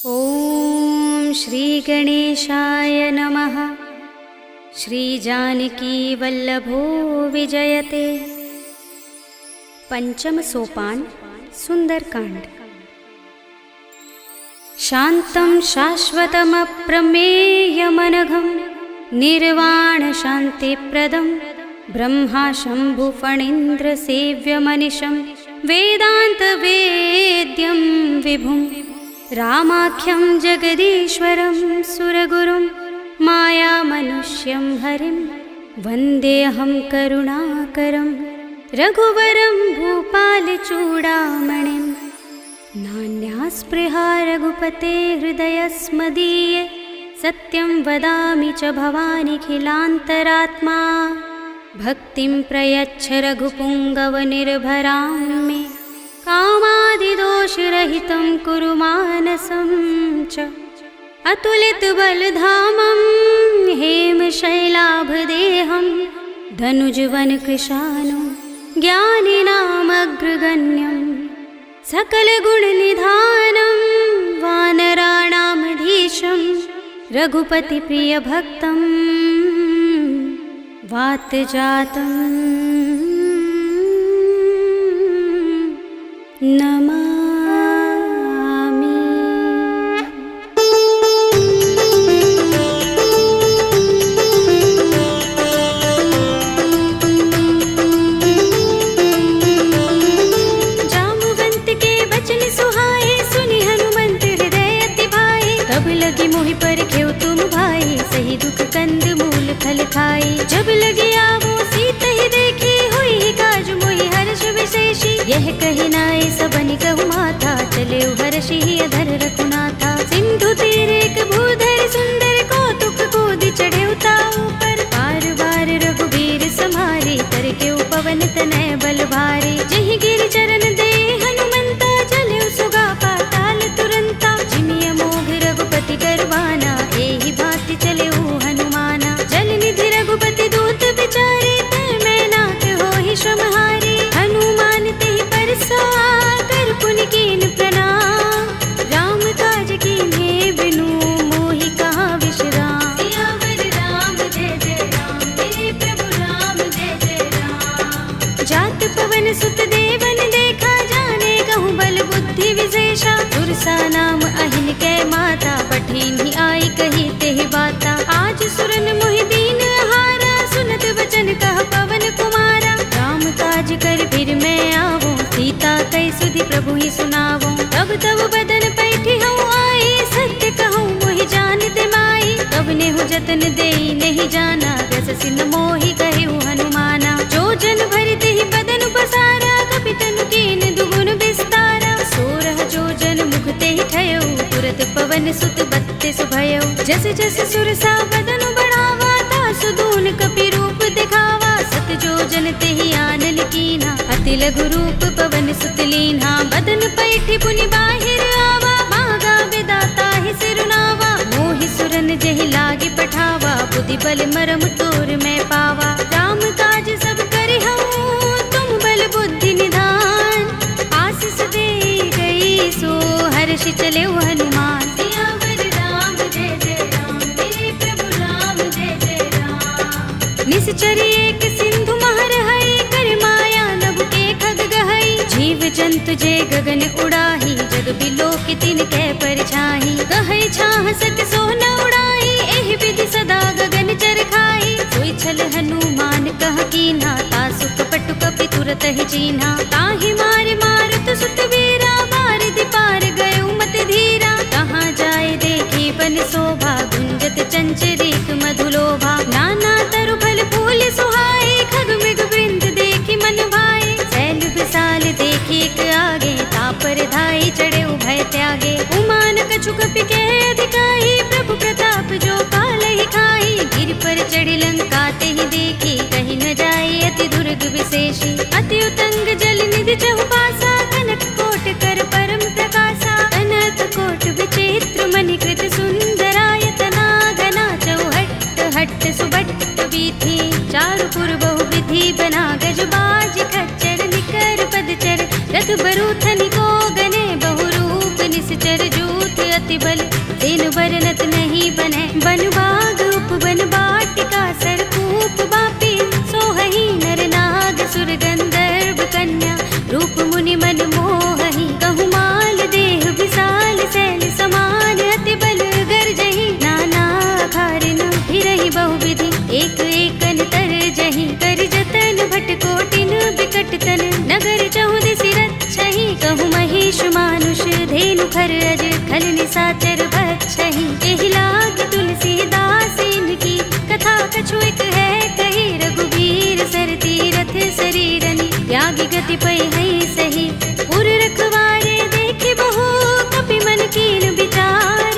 ॐ श्री गणेशाय नमः। श्री जानकी वल्लभो विजयते। पंचम सोपान सुंदरकांड। शांतं शाश्वतमप्रमेयमनघं निर्वाण शान्तिप्रदं ब्रह्मा शंभु फणीन्द्र सेव्यमनिशं वेदांत वेद्यं विभुं रामाख्यं जगदीश्वरं सुरगुरुं मायामनुष्यं हरिं वन्देऽहं करुणाकरं रघुवरं भूपालचूडामणिं। नान्यास्पृहा रघुपते हृदयस्मदीये सत्यं वदामि च भवानिखिलान्तरात्मा। भक्तिं प्रयच्छ रघुपुङ्गवनिर्भरां मे कामादिदोषरहितं कुरु मानसं च। अतुलितबलधामं हेमशैलाभदेहं धनुजवनकृशानुं ज्ञानिनामग्रगण्यं सकलगुणनिधानं वानराणामधीशं रघुपतिप्रियभक्तं वातजातं नमामि। जामुवंत के बचन सुहाए सुनि हनुमंत हृदय अति भाए। तब लगी मोहि पर खेव तुम भाई सही दुख कंद मूल फल खाई। जब लगी आवो सीता ही देखी हुई काज मोहि हर्ष विशेषी। यह कही नाय सबनि कहु माथा चले हर्षि अधर रघुनाथा। सिंधु तीर एक भूधर सुंदर कौतुक कूदि चढ़े ताऊ पर। बार बार रघुबीर समारे तर के पवन तनय बल भारे। जहि गिर चरण दे हनुमंता चले सुगा पाताल तुरंता। जिमिय मोघ रघुपति करवाना एहि भांति चले हनुमाना। जल निधि रघुपति दूत बिचारे तय मैं नाथ होहि श्रमहारी। हनुमान तेहि परसा कर पुनि कीन प्रणाम। राम काज कीन्हे बिनु मोहि कहाँ विश्राम। सियावर राम जय जय राम मेरे प्रभु राम जय जय राम। जात पवन सुत देवन देखा जाने कहूँ बल बुद्धि विशेषा। सुरसा नाम अहिन कै माता पठिन्हि आई कही तेहि बाता। आज सुरन मोहि दीन हारा सुनत बचन कह पवन कुमारा। राम काज कर फिर मैं आवो सीता कई सुधि प्रभु ही सुनावो। तब तब बदन पैठी हूँ आई सत्य कहूँ मोहि जानते माई। तब नेहु जतन देई नहीं जाना रस सिन मोहि कहु हनुमाना। जो जन भरते ही बदन पसारा कपितनु कीन दुगुन विस्तारा। सोरह जो जन मुख ते ही ठयो तुरत पवन सुत बत्तीस भयो। जस जस सुरसा बदन बढ़ावा तासु दून कपि रूप दिखावा। सत जो जन ते ही आनन कीन्हा अति लघु रूप पवन सुत लीन्हा। बदन पैठी पुनि बाहिर आवा मागा विदाता ही सिरुनावा। मोहि सुरन जहि लागे पठावा बुद्धि बल मरम तोर मैं पावा। राम काज सब करि हूँ तुम बल बुद्धि निधान। आशीष दे गई सो हर्षि चले हनुमान। सियावर राम जय जय राम मेरे प्रभु राम जय जय राम। निश्चर एक सिंधु महर हई कर माया नभ के खग गहई। जीव जंतु जे गगन उड़ाही जग बिलो के तिन कै परछाही। कहै छाह सक सो न उड़ाई एहि विधि सदा गगन चर खाई। सोई छल हनुमान कह कीन्हा तासु कपटु कपि तुरत ही चीन्हा। ताहि मारे मारुत सुत वीरा बारिधि पार गयो मत धीरा। कहाँ जाए देखी बन शोभा गुंजत चंचरीक मधुलोभा। नाना तरु फल फूल सुहाए खग मृग वृंद देखी मन भाए। शैल विशाल देखी एक आगे तापर धाई चढ़े भय त्यागे। उमान कछु कपि के अधिकाई प्रभु प्रताप जो काल ही खाई। गिर पर चढ़ी लंका ते ही देखी कहीं न जाए अति दुर्ग विशेषी। अति उतंग जल निधि चहुपासा कनक कोट कर परम प्रकाशा। अनंत कोट विचित्र मणिकृत सुंदरायतना घना चौहट्ट हट्ट सुबट्ट वीथि। चारुपुर बहु विधि बना गज बाज खच्चर निकर पदचर। रथ बरूथनि को गने बहु रूप निश्चर जूथ अति अति बल तेन बरनत नहीं बने। बन बाग उपवन बाटिका सरकूप बापी सोहहि नर नाग सुर गंधर्व कन्या रूप मुनि मन मोहहि। कहु माल देह विशाल शैल समान अति बल गर्जहि। नाना खारिन फिरहि बहुविधि एक एकन तरजहि। कर जतन भट कोटिन बिकट तन नगर चहुदिस रक्षहि। कहु महिष मानुष धेनु खर अज खल निशाचर बक्षहि। एहि लाग तुलसीदास इनकी कथा कछु एक है कही। रघुबीर सर तीरथ शरीरनि त्यागी गति पै हई सही। उर रखवारे देखे बहु कपि मन कीन विचार।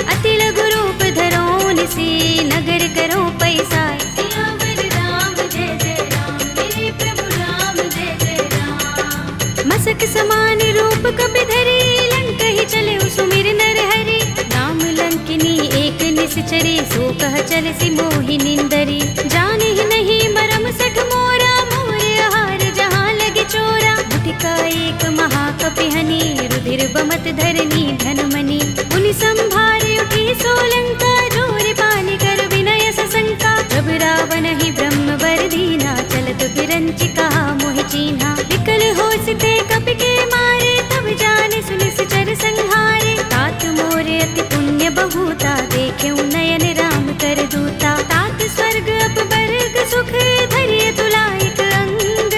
अति लघु रूप धरो निसी नगर करो पैसार। सियावर राम जय जय राम मेरे प्रभु राम जय जय राम। मसक समान रूप कपि धरे लंकहि चले सुमिर नर हरि। नाम लंकिनी एक निश्चरी सो कह चल सी मोहि निंदरी। जाने ही नहीं मरम सठ मोरा मोर आहार जहाँ लगे चोरा। मुठिका एक महाकपिहनि रुधिर बमत धरनी धनमणि। मुनि संभारे उठी सोलंका जोर पानी कर विनय सशंका। जब रावण ही ब्रह्म वर दीना चलत बिरंचि कहा मोहि चीन्हा। विकल होसिते कपि के मारे तब जाने सुनिस चर संहारे। तात मोरे अति पुण्य बहुता देखे नयन राम कर दूता। तात स्वर्ग अपवर्ग सुख धरिय तुलायक अंग।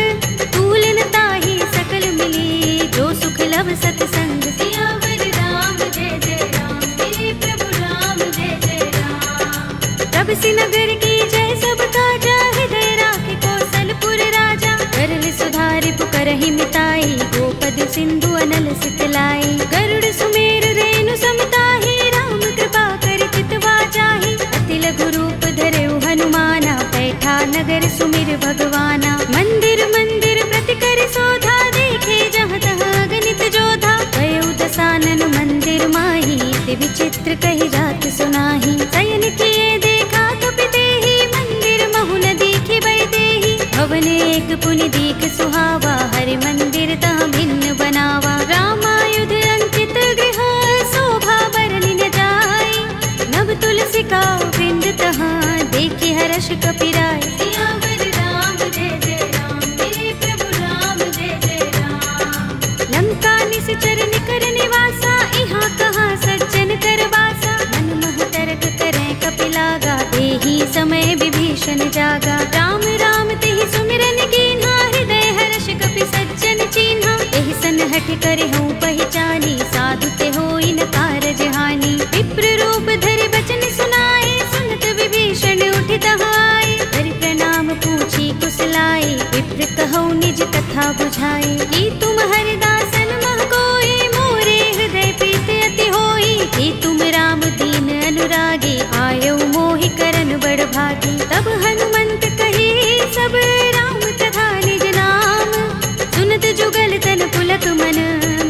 तूलन ताहि सकल मिली जो सुख लव सतसंग। सियावर राम जय जय राम मेरे प्रभु राम जय जय राम। तब से नगर की जय सब काजा हृदय राखे कौशलपुर राजा। करल सुधारि पुकरहि मिताई गोपद सिंधु अनल सितलाई। गरुड़ सुमेर रेणु समताहि राम कृपा कर चितवा जाहि। अति लघु रूप धरेउ हनुमाना बैठा नगर सुमिर भगवाना। मंदिर मंदिर प्रति कर शोधा देखे जहाँ तहाँ गणित जोधा। गयउ दसानन मंदिर माही अति विचित्र कही जात सुनाही। शयन किए देखा कपि तेहि मंदिर महु न दीखि बै देहि। भवन एक पुनि दीख सुहावा हरि मंदिर तहाँ भिन्न बनावा। रामायुध अंकित गृह शोभा बरनि न जाय। नव तुलसी का वृंद तहाँ देखि हर्ष कपि राय। सियावर राम जय जय राम मेरे प्रभु राम जय जय राम। लंका निश्चर निकर निवासा इहाँ कहाँ सज्जन कर बासा। मन मोह तरक करें कपि लागा देहि समय विभीषण जागा। राम राम तेहि सुमिरन कीन्हा हृदय हर्ष कपि सज्जन चीन्हा। एहि सन हठ करे हूँ पहचानी साधु ते होई न कारज हानि। विप्र रूप धरि बचन सुनाए सुनत विभीषण उठि तहाय। हरि प्रणाम पूछी कुशलाए विप्र कहौ निज कथा बुझाए। कि तुम हरिदासन मह कोई मोरे हृदय प्रीत अति होई। कि तुम राम दीन अनुरागी आयौ मोहि करन बड़ भागी। तब हनुमंत कही सब राम तथा निज नाम। सुनत जुगल तन पुलक मन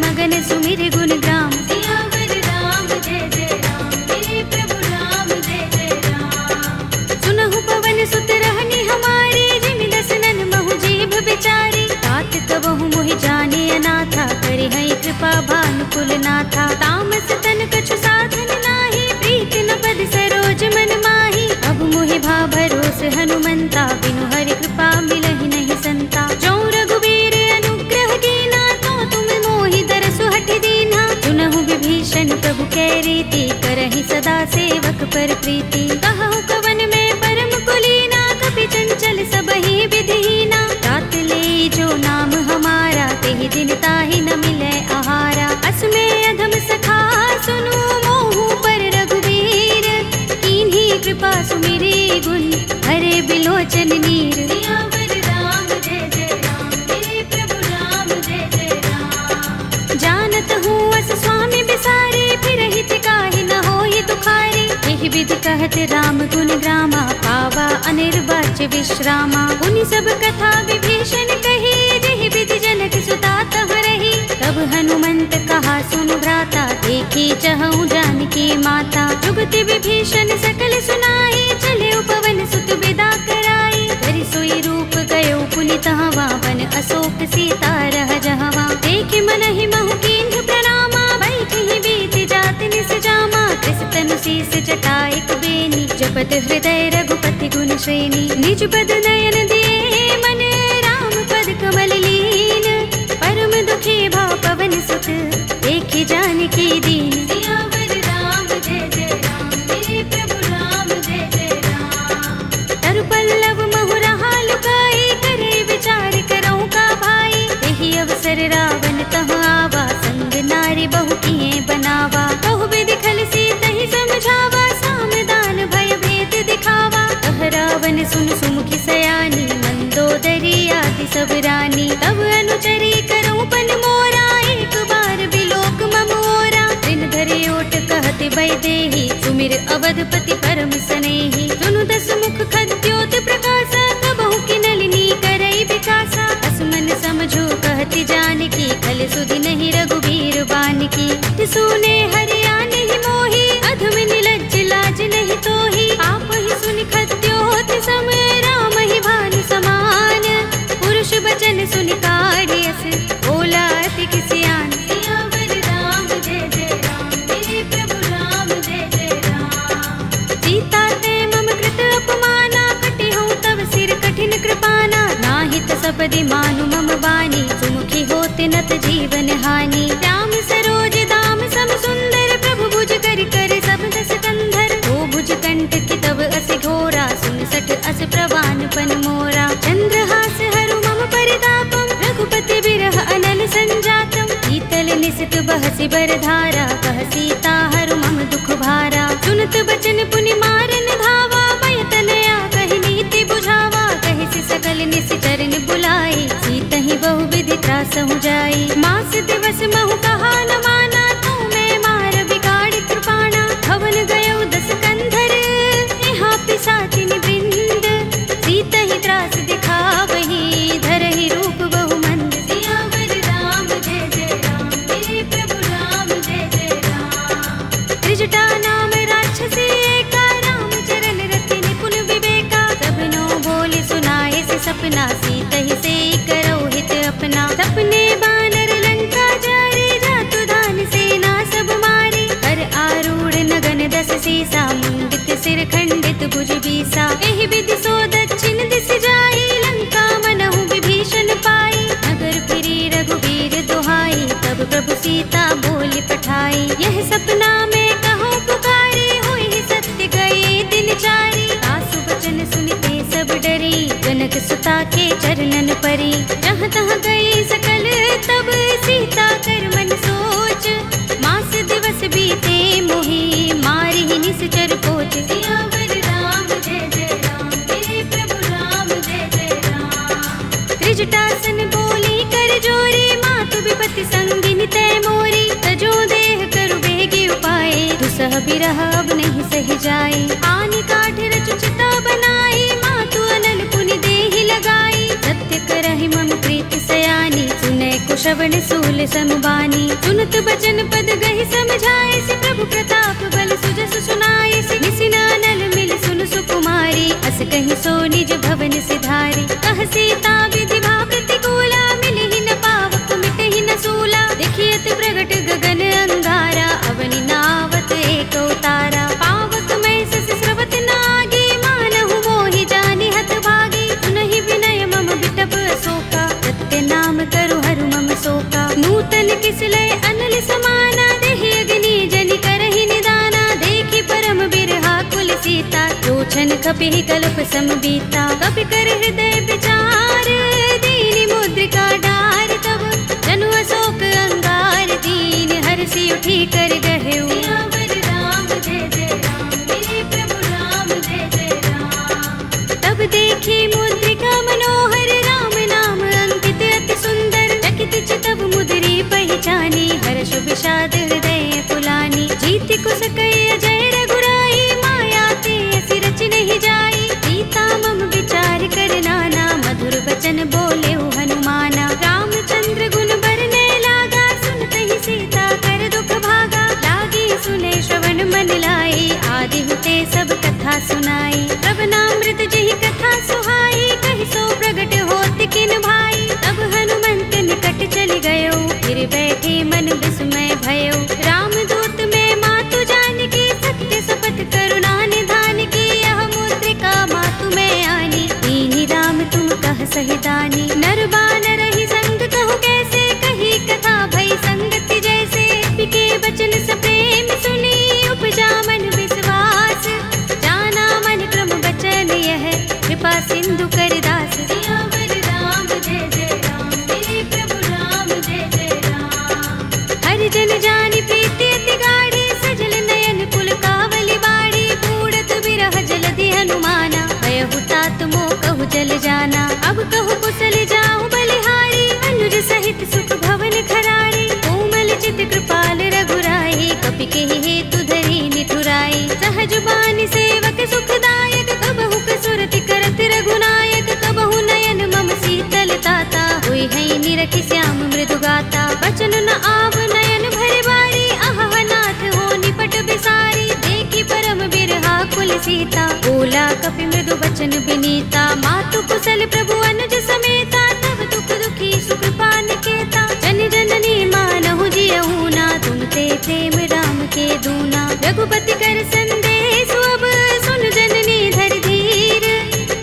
मगन सुमिर गुण ग्राम। सियावर राम जय जय राम मेरे प्रभु राम जय जय राम। सुनहु पवन सुत रहनी हमारे जिमि दसनन महु जीभ बिचारी। तात कबहु मोहि जाने अनाथा करे हई कृपा भानुकुल नाथा। तामस तन कछु साधन नाही प्रीत न पद सरोज मन माही। अब मोहि भा भरोस हनुमंता बिनु हरि कृपा मिलहि नहीं संता। जो रघुबीर अनुग्रह कीना तो तुम मोहि दरसु हठ दीन्हा। सुनहु विभीषण प्रभु कै रीति करहि सदा सेवक पर प्रीति। कहु कवन में परम कुलीना कपि चंचल सबहि विधिहीना। तात ले जो नाम हमारा तेहि दिन ताहि न मिलै आहारा। अस में अधम सखा सुनु मोहु पर रघुबीर। कीन्ही कृपा सुमिरी गुण हरे बिलोचन नीर। सियावर राम जय जय राम मेरे प्रभु राम जय जय राम। जानत हूँ अस स्वामी बिसारे फिरहि काहि न होहि दुखारे। एहि विधि कहत राम गुण ग्रामा पावा अनिर्वाच्य विश्रामा। उनि सब कथा विभीषण कही जेहि विधि जनक सुता तहाँ रही। तब हनुमंत कहा सुनु भ्राता देखी चहु जानकी माता। जुगति विभीषण सकल सुनाई चले पवन सुत विदा कराई। धरि सोई रूप गयो पुनि तहाँ वन अशोक सीता रह जहाँ। देख मन ही महु कीन्ह प्रणामा बैठि बीत जात निस जा। जटा एक बेनी, जपत हृदय रघुपति गुण श्रेणी। निज पद नयन दिए मन, राम पद कमल लीन। परम दुखी भाव पवन सुत, देखि जानकी दीन। सियावर राम जय जय राम, मेरे प्रभु राम जय जय राम। तरु पल्लव महु रहा लुकाई, करे विचार करऊं का भाई। यही अवसर रावण तह आवा, संग नारी बहु किए बनावा। बहु विधि खल सीतहि समझावा, सामदान भय भेद दिखावा। कह रावण सुन सुमुखी सयानी, मंदोदरी आदि सब रानी। तब अनुचरी करऊं पन मोरा, एक बार बिलोक मम ओरा। दिन धरे ओट कहते वैदेही, सुमिर अवधपति परम सनेही। सुनु दस मुख खद्योत प्रकाशा, कबहु की नलिनी करई विकासा। असमन समझो कहती जानकी, खल सुधि नहीं रघुबीर बानकी। सुने हरिया नहीं मोही, अधम निलज्ज लाज नहीं तोही। आप ही सुनि खद्योत सम, राम ही भानु समान। पुरुष बचन सुनि काढ़ियस, बोला अति किसियान। सियावर राम जय जय राम, मेरे प्रभु राम जय जय राम। सीता ते मम कृत अपमाना, कटि हूँ तव सिर कठिन कृपाना। नाहित सपदि मानु मम बानी, सुमुखी होते नत जीवन हानि। राम सरोज दाम सम सुंदर, प्रभु भुज कर कर सब दस कंधर। ओ भुज कंठ की तब अस घोरा, सुन सठ अस प्रवान पन मोरा। चंद्रहास हरु मम परितापम, रघुपति बिरह अनल संजातम। शीतल निसित बहसि बरधारा, कह सीता हरु मम दुख भारा। सुनत बचन पुनि मारन धावा, भय तनया कहि नीति बुझावा। कहि सि सकल निश्चर बुलाई, सीतहि बहु विधि त्रासहु जाई। मास दिवस महु कहा न माना, तू मैं मार बिगाड़ कृपाणा। भवन गयो दस कंधर, यहाँ पिशाचिनी वृंद। सीतहि त्रास दिखावही, धरहि रूप बहु मंद। सियावर राम जय जय राम, मेरे प्रभु राम जय जय राम। त्रिजटा नाम राक्षसी एका, राम चरण रति निपुण विवेका। सबनो बोले सुनाए से सपना, सीतहि से करो हित अपना। सपने बानर लंका जारे, जातु धान सेना सब मारे। हर आरूढ़ नगन दस सीसा, मुंडित सिर खंडित भुज बीसा। एहि विधि सो दक्षिण दिस जाई, लंका मनहु विभीषण पाई। नगर फिरी रघुबीर दुहाई, तब प्रभु सीता बोली पठाई। यह सपना में कहूँ पुकारे, होई सत्य गए दिन चारी। सासु बचन सुनते सब डरी, जनक सुता के चरणन परी। जहाँ तहाँ गई सकल तब, सीता कर मन सोच। मास दिवस बीते मोही, मारी ही निश्चर पोच। सियावर राम जय जय राम, मेरे प्रभु राम जय जय राम। त्रिजटासन बोली कर जोरी, मातु विपति संगिनी तय मोरी। तजो देह करु बेगी उपाय, दुसह बिरह अब नहीं सह जाए। आनि काठ रचु चिता बनाई, मातु अनल पुनि देहि लगाई। सत्य करहि मम प्रीत सयानी, सुनै कुशवन सूल समबानी। सुनत बचन पद गहि समझाए, सि प्रभु प्रताप बल सुजस सुनाए। सि निसिना नल मिल सुन सुकुमारी, अस कहि सो निज भवन सिधारी। कह सीता विधि भा प्रतिकूला, मिलहि न पावक मिटहि न सूला। देखियत प्रगट गगन अंगारा, अवनि नावत एक उतारा। पावक मैं सस स्रवत नागी, मानहु मोहि जानि हत भागी। सुनहि विनय मम बिटप अशोका, सत्य नाम करु हरु मम शोका। नूतन किसलय अनल समाना, देहि अग्नि जनि करहि निदाना। देखि परम बिरहा कुल सीता, लोचन कपिहि कल्प सम बीता। कपि कर हृदय विचार, दीनि मुद्रिका डार। तब जनु अशोक अंगार, दीन हरषि उठी कर गहेउ। सियावर राम जय जय राम, मेरे प्रभु राम जय जय राम। तब देखी मुद्रिका मनोहर, राम नाम अंकित अति सुंदर। चकित चितव मुद्री पहचानी, हर्ष विषाद हृदय पुलानी। जीति कुस कई अजय रघुराई, माया ते असि रच नहीं जाई। सीता मम विचार कर नाना, मधुर वचन बोले हनुमाना। रामचंद्र गुण बरने लागा, सुनतहि सीता कर दुख भागा। लागी सुने श्रवण मन लाई, आदि हुते सब कथा सुनाई। तब नामृत जहि कथा सुहाई, कहि सो प्रगट होत किन भाई। तब हनुमंत निकट चल गयो, फिर बैठे मन विस्मय भयो। रामदूत में मातु जानकी, सत्य शपथ कर सीता, बोला कपि मृदु बचन विनीता। मातु कुशल प्रभु अनुज समेता, तब दुख दुखी सुकृपा निकेता। जन जननी मानहु जियहु ना, तुम ते प्रेम राम के दूना। रघुपति कर संदेश अब सुन जननी धर धीर,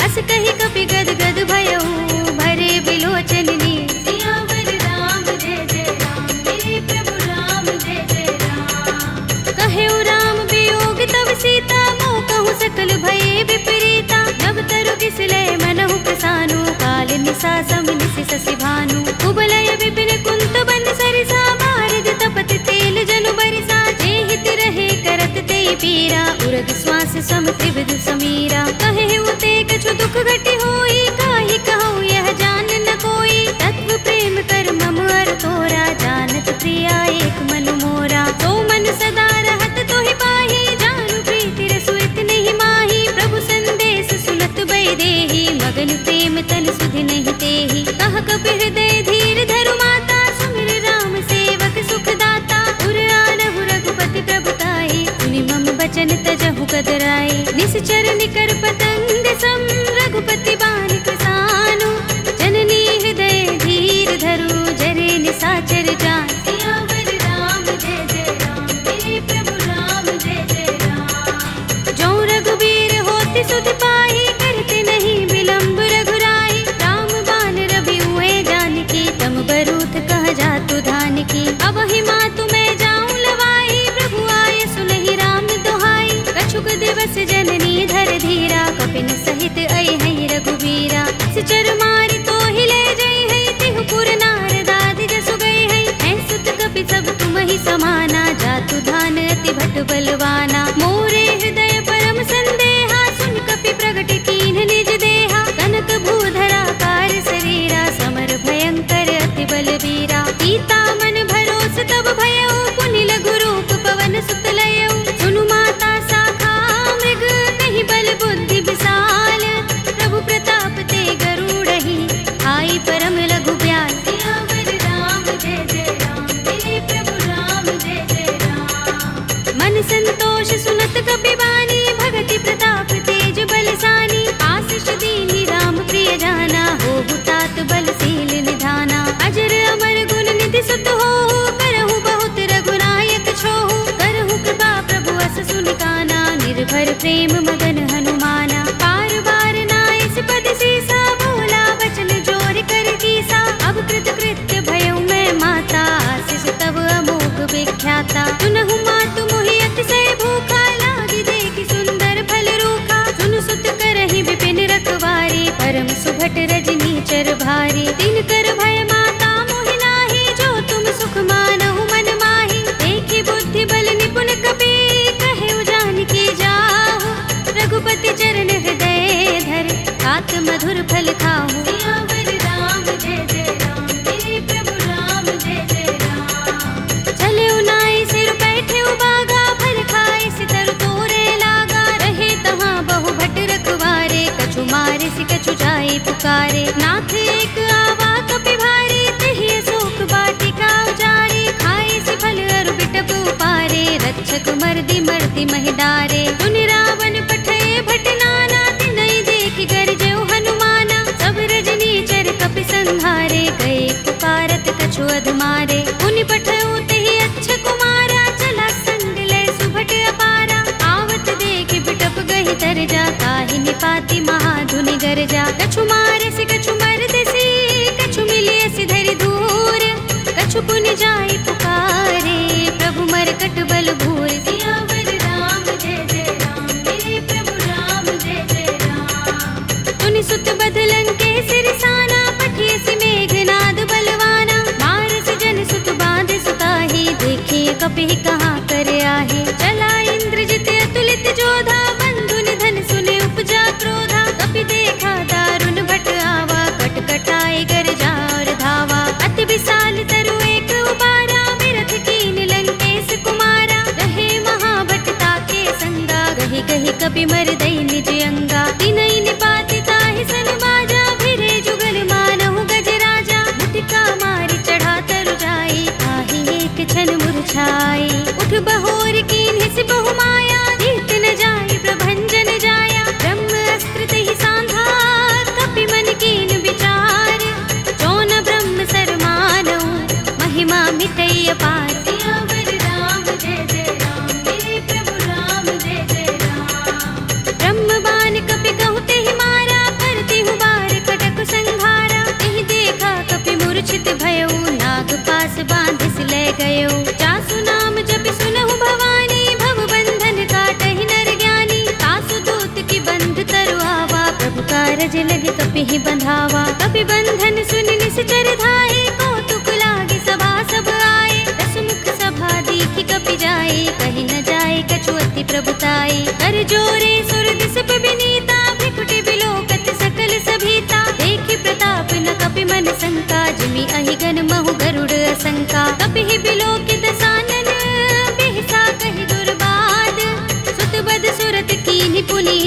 अस कहि कपि गद गद भयहु भरे बिलोचन नीर। सियावर राम जय जय राम, मेरे प्रभु राम जय जय राम। कहेउ राम वियोग तब सीता, मोह कहूँ सकल भये विपरीता। नव तरु किसले मनहु प्रसानु, काल निसा सम निसि ससि भानु। कुबलय विपिन कुंत बंद सरिसा, बारद तपत तेल जनु बरिसा। जे हित रहे करत ते पीरा, उरग श्वास सम त्रिविध समीरा। कहेउ ते कछु दुख घटी होई, काहि कहूँ यह जान न कोई। तत्व प्रेम कर मम अर तोरा, जानत प्रिया एक मन मोरा। तो मन सदा रहत तोहि पाहि, जानु प्रीति रसुइत नहीं माही। प्रभु संदेश सुनत बै देहि, मगन प्रेम तन सुधि नहीं तेहि। कह कपि हृदय धीर धरु माता, सुमिर राम सेवक सुख दाता। उर आनहु रघुपति प्रभुताई, सुनि मम बचन तजहु कदराई। निश्चर निकर पतंग सम, रघुपति बानिक सानु। जननी हृदय धीर धरु, जरे निसाचर जान। सियावर राम जय जय राम, मेरे प्रभु राम जय जय राम। जो रघुबीर होति सुधि पाहि, करते नहीं विलंब रघुराई। राम बान रवि हुए जानकी, तम बरूथ कह जातु धानकी। अब ही मातु मैं जाऊं लवाई, प्रभु आए सुनहि राम दोहाई। कछुक दिवस जननी धर धीरा, कपिन सहित आई है रघुबीरा। सिचर मारि तो ही ले जई है, तिहु पुर नारद आदि जसु गई है। हैं सुत कपि सब तुम ही समाना, जातु धान अति भट बलवाना। मोरे हृदय परम संदेहा, सुन कपि प्रगट कीन्ह निज देहा। कनक भूधरा कार शरीरा, समर भयंकर अति बलवीरा। सीता मन भरोस तब भयउ, पुनि लघु रूप पवन सुत लयउ। सुनु माता शाखा मृग, नहीं बल बुद्धि विशाल। प्रभु प्रताप ते गरुड़हि, आई परम लघु ब्याल। सियावर राम जय जय राम, मेरे प्रभु राम जय जय राम। मन संतोष सुनत कपि बानी, भगति प्रताप तेज बलसानी। आशीष दीनी राम प्रिय जाना, होहु तात बलशील निधाना। अजर अमर गुण निधि सुत होहु, करहु बहुत रघुनायक छोहु। करहु कृपा प्रभु अस सुनि काना, निर्भर प्रेम मगन हनुमाना। बार बार नाइस पद सीसा, बोला वचन जोर कर कीसा। अब कृत कृत्य भयउ मैं माता, आशीष तब अमोघ विख्याता। सुनहु मातु मोहि अतिशय भूखा, लागी देखि सुंदर फल रूखा। सुनु सुत करहि विपिन रखवारे, परम सुभट रजनी चर भारी। दिन कर भय माता मोहि नाहि, जो तुम सुख मानहु मन माहि। देखि बुद्धि बल निपुण कपि, कहेउ जानकी जाहु। रघुपति चरण हृदय धर, तात मधुर फल खाहु। सियावर राम जय जय राम, मेरे प्रभु राम जय जय राम। चले उनाई सिर बैठे उबागा, फल खाए सितर तोरे लागा। रहे तहाँ बहु भट रखवारे, कछु मारे सि कछु जाए पुकारे। नाथ एक आवा कपि भारी, तिहि अशोक वाटिका उजारी। खाए सि फल अरु बिटप उपारे, रक्षक मर्दि मर्दि महि डारे। सुनि रावण पठय भट नाना, तिनहि देखि गरजेउ हनुमाना। सब रजनी चर कपि संहारे, गए पुकारत कछु अधमारे। मुनि पठउ तेहि अच्छ कुमारा, चला संग लय सुभट अपारा। आवत देखि बिटप गहि तरजा, काहि निपाति महाधुनि गरजा। कछु मारे सि कछु मरदेसि, कछु मिलिय सि धरि धूर। कछु पुनि जाई पुकारे, प्रभु मरकट बल भूर। सियावर राम जय जय राम, मेरे प्रभु राम जय जय राम। तुनि सुत बध लंकेश रिसाना, पठिय सि मेघनाद बलवाना। मारस जन सुत बांध सुताहि, देखिए कपि कहाँ कर आहे। चला इंद्रजित अतुलित जोधा, बंधु निधन सुने उपजा क्रोधा। कपि देखा दारुण भट आवा, कट कटाए गरजा और धावा। अति विशाल तरु एक उबारा, बिरथ कीन लंकेश कुमारा। रहे महाभट ताके संगा, गहि गहि कपि मर दई निज अंगा। तिनहि निपाति ताहि सन बाजा, भिरे जुगल मानहु गज राजा। मुटिका मारि चढ़ा तरु जाई, ताहि एक छन मुरझाई। उठ बहोर कीन्हि सि बहु माया, जीत न जाई प्रभंजन बिहि बंधावा। कपि बंधन सुन निश्चर धाये, कौतुक लागे सभा सब आए। दस मुख सभा देखि कपि जाए, कहि न जाए कछु अति प्रभुताई। कर जोरे सुर दिस विनीता, भ्रिकुटि बिलोकत सकल सभीता। देखि प्रताप न कपि मन शंका, जिमि अहिगन महु गरुड़ असंका। कपिहि बिलोकित सानन, बिहसा कहि दुर्बाद। सुत बद सुरत कीन्हि पुनि,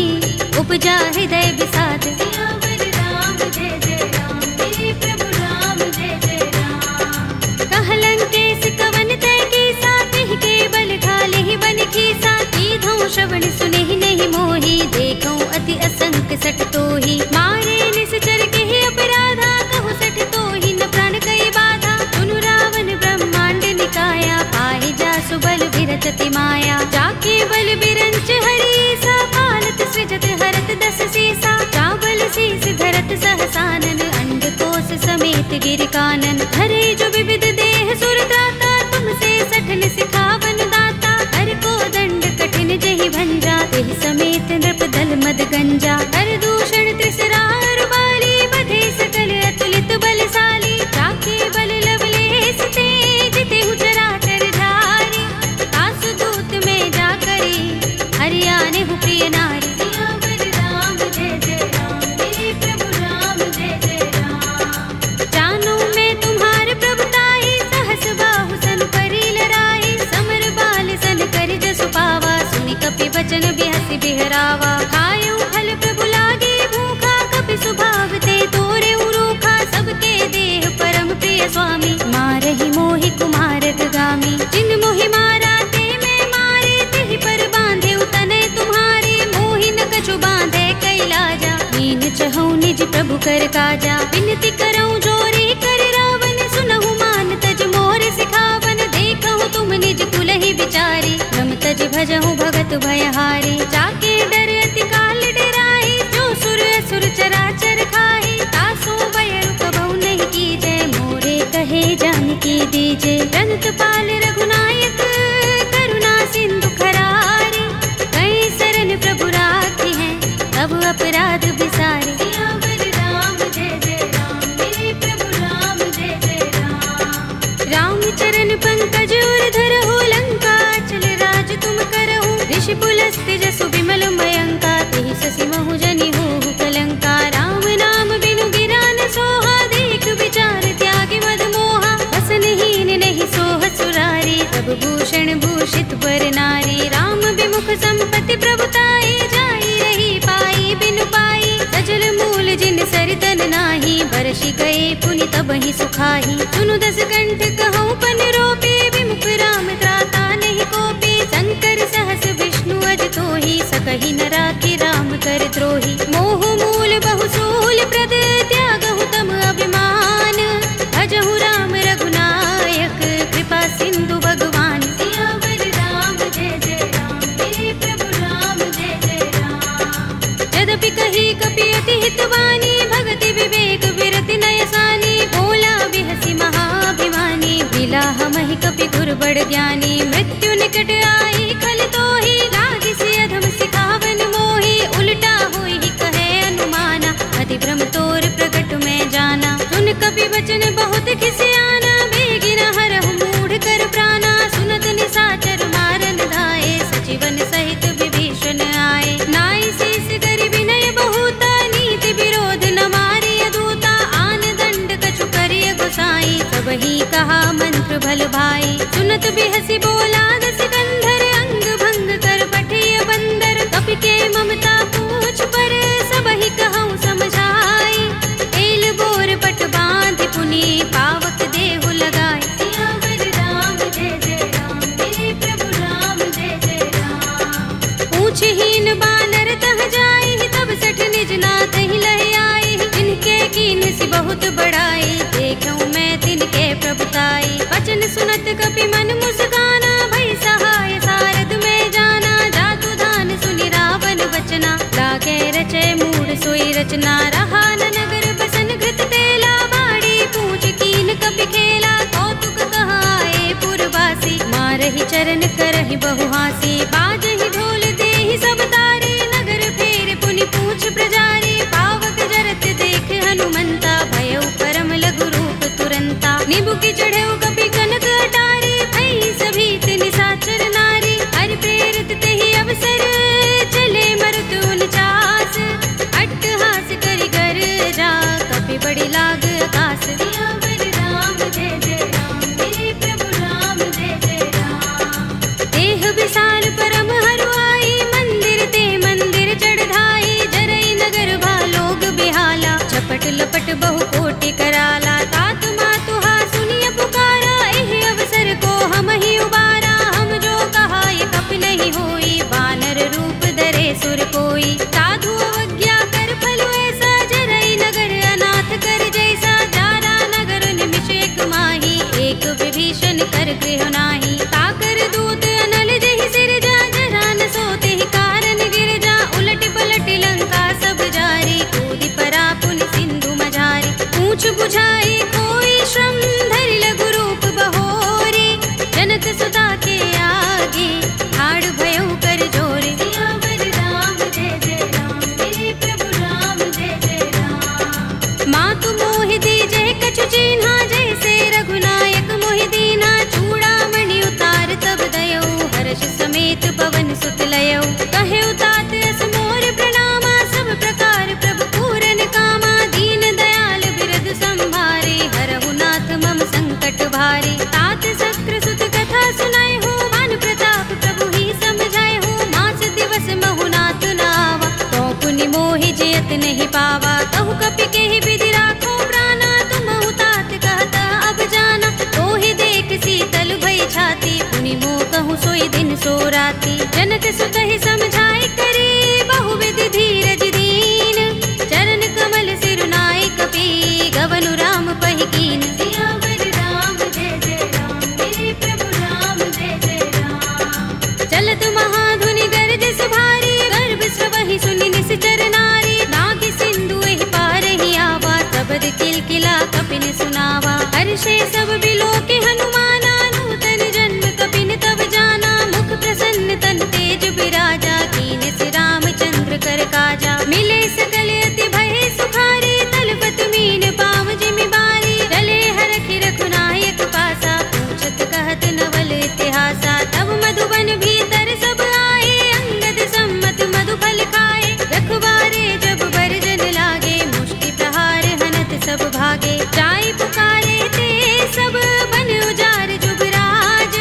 उपजा हृदय विषाद। सियावर राम जय जय राम, मेरे प्रभु राम जय जय राम। कह लंकेश कवन तय कीसा, तिहि के बल ढालिहि बन खीसा। कीधौं श्रवण सुनिहि नहीं मोहि, देखौं अति असंक सठ तोहि। मारे निश्चर केहि अपराधा, कहु सठ तोहि न प्राण कई बाधा। सुनु रावण ब्रह्मांड निकाया, पाहि जासु बल बिरचति माया। जाके बल बिरंच हरीसा, पालत सृजत हरत दस सीसा। चावल शीस धरत सहसानन, अंडकोश समेत गिर कानन। धरे जो विविध देह सुर त्राता, तुमसे सठन सिखावन दाता। हर को दंड कठिन जहि भंजा, तेहि समेत नृप दल मद गंजा। हर दूषण त्रिसरार बाली, बधे सकल अतुलित बलशाली। जाके बल लवलेस ते, जितेहु चराचर झारी। तासु दूत में जा करी, हरियाणे हु प्रिय नारी। सियावर राम जय जय राम, मेरे प्रभु राम जय जय राम। जानो मैं तुम्हार प्रभुताई, सहस बाहु सन करी लड़ाई। समर बाल सन करि जसु पावा, सुनि कपि बचन बिहसि बिहरावा। खायउ फल प्रभु लागे भूखा, कपि सुभाव ते तोरे उरूखा। सबके देह परम प्रिय स्वामी, मारहि मोहि कुमारक गामी। जिन मोहि मारा ते मैं मारे, तिहि पर बांधे तनय तुम्हारे। मोहि न कछु बांधे कैलाजा, मीन चहु निज प्रभु कर काजा। विनती करऊं जोरी कर रावण, सुनहु मान तज मोर सिखावन। देखहु तुम निज कुलहि बिचारी, रम तज भजहु भगत भयहारी। जाके डर अति काल डराहि, जो सुर असुर चराचर खाहि। तासो बयरु कबहु नहीं कीजय, मोरे कहे जानकी दीजे। रंत पाल रघुनायक, करुणा सिंधु खरारे। कई शरण प्रभु राखी हैं, तब अपराध बिसारे। सियावर राम जय जय राम, मेरे प्रभु राम जय जय राम। राम चरण पंकज उर धरहु, लंका चल राज तुम करहु। ऋषि पुलस्त्य जसु विमल मयंका, तेहि ससि महु जनि होहु कलंका। राम नाम बिनु गिरा न सोहा, देख विचार त्याग मद मोहा। बसनहीन नहीं सोह सुरारी, सब भूषण भूषित बर नारी। राम विमुख संपत्ति प्रभुताई, जाई रही पाई बिनु पाई। सजल मूल जिन सरितन नाही, बरषि गए पुनि तबहि सुखाही। सुनु दस कंठ कहऊँ पन रोपे, विमुख राम त्राता नहीं कोपे। शंकर सहस विष्णु अज तोहि, सकहि न राखि राम कर द्रोही। मोह मूल बहु सूल प्रद, त्यागहु तम अभिमान। भजहु राम रघुनायक, कृपा सिंधु भगवान। सियावर राम जय जय राम, मेरे प्रभु राम जय जय राम। यद्यपि कही कपि अति हितवानी, भगति विवेक विरति नय सानी। बोला बिहसि महाभिमानी, मिला हमहि कपि गुर बड़ ज्ञानी। मृत्यु निकट आई खल तोहि, लागिसि अधम सिखावन मोहि। उल्टा होई कहे अनुमाना, अति भ्रम तोर प्रगट में जाना। सुन कपि वचन बहुत खिसियाना, बेगिन हरहु मूढ़ कर प्राणा। सुनत निशाचर मारन धाये, सचिवन सहित विभीषण आए। नाई शीस करि विनय बहुता, नीति विरोध न मारिय दूता। आन दंड कछु करिय गोसाई, सबहि कहा मंत्र भल भाई। सुनत बिहसि बोला दस कंधर, अंग भंग कर पठिय बंदर। कपि के ममता पूछ पर, सबहि कहऊँ समझाई। एल बोर पट बांधि पुनि, पावक देहु लगाई। सियावर राम जय जय राम, मेरे प्रभु राम जय जय राम। पूछहीन बानर तह जाई, तब सठ निज नाथ ही लह आई। जिनके कीन्ह बहुत बड़ाई, देखऊँ मैं तिनके प्रभुताई। वचन सुनत कपि मन मुस्काना, भई सहाय सारद में जाना। जातु धान सुनि रावण वचना, लागे रचय मूढ़ सोई रचना। रहा न नगर बसन घृत तेला, बाड़ी पूछ कीन कपि खेला। कौतुक कहाए पुरवासी, मारहि चरण करहि बहु हासी। बाजहि ढोल देहि सब तारे, नगर फेर पुनि पूछ प्रजारी। पावक जरत देख बुकी चढ़े कपि कनक अटारी, भई सभी निशाचर नारी। हरि प्रेरित तेहि अवसर, चले मरुत 49। अट्टहास करि गर्जा, कपि बड़ी लाग आकाश। सियावर राम जय जय राम, मेरे प्रभु राम जय जय राम। देह विशाल परम हरुआई, मंदिर ते मंदिर चढ़ाई। जरई नगर भालोग बिहाला, झपट लपट बहु कोटि कराला। तात मातुहा सुनिय पुकारा, एहि अवसर को हम ही उबारा। हम जो कहा ये कपि नहीं होई, वानर रूप धरे सुर कोई। साधु अवज्ञा कर फल ऐसा, जरई नगर अनाथ कर जैसा। जारा नगर निमिष एक माही, एक विभीषण कर गृह नाही। ताकर दूत अनल जहि सिर जा, जरा न सोते ही कारण गिर जा। उलट पलट लंका सब जारी, कूदि परा पुनि सिंधु मझारी। पूछ बुझाई कोई श्रम, धरि लघु रूप बहोरी। जनक सुता के आगे, ठाड़ भयउ कर जोरे। सियावर राम जय जय राम, मेरे प्रभु राम जय जय राम। मातु मोहि दीजै कछु चिन्हा, जैसे रघुनायक मोहि दीना। चूड़ामणि उतार तब दयौ, हर्ष समेत पवन सुत लयौ। कहे तात अस मोर प्रणामा, सब प्रकार प्रभु पूरन कामा। दीन दयाल बिरद संभारे, हरहु नाथ मम संकट भारे। तात शक्र सुत कथा सुनाए हो, मान प्रताप प्रभु ही समझाए हो। मास दिवस महु नाथ नावा, तो पुनि मोहि जयत नहीं पावा। कहु कपि केहि विधि राखो प्राणा, तुमहु तात कहता अब जाना। तोहि देख शीतल भई छाती, पुनि मोह कहूँ सोई दिन सो राती। जनक सुत ही समझाए करे, बहु विधि धीरज दीन। चरण कमल सिरुनाए कपि, गवनु राम पहि कीन। सियावर राम जय जय राम, मेरे प्रभु राम जय जय राम। चलत महाधुनि गरज सुभारी, गर्भ स्रवहि सुनि निश्चर नारी। नागि सिंधु एहि पार ही आवा, तबद किलकिला कपिन सुनावा। हर्षे सब बिलोके हनुमाना, नूतन जन्म कपिन तब जाना। मुख प्रसन्न तन तेज बिराजा, कीन सि रामचंद्र कर काजा। मिले सकल अति भय सुखारी, तलपत मीन पाव जिमि बारी। चले हरखि रघुनायक पासा, पूछत कहत नवल इतिहासा। तब मधुबन भीतर सब आए, अंगद सम्मत मधु फल खाए। रखवारे जब बरजन लागे, मुष्टि प्रहार हनत सब भागे। जाय पुकारे ते सब, बन उजार जुबराज।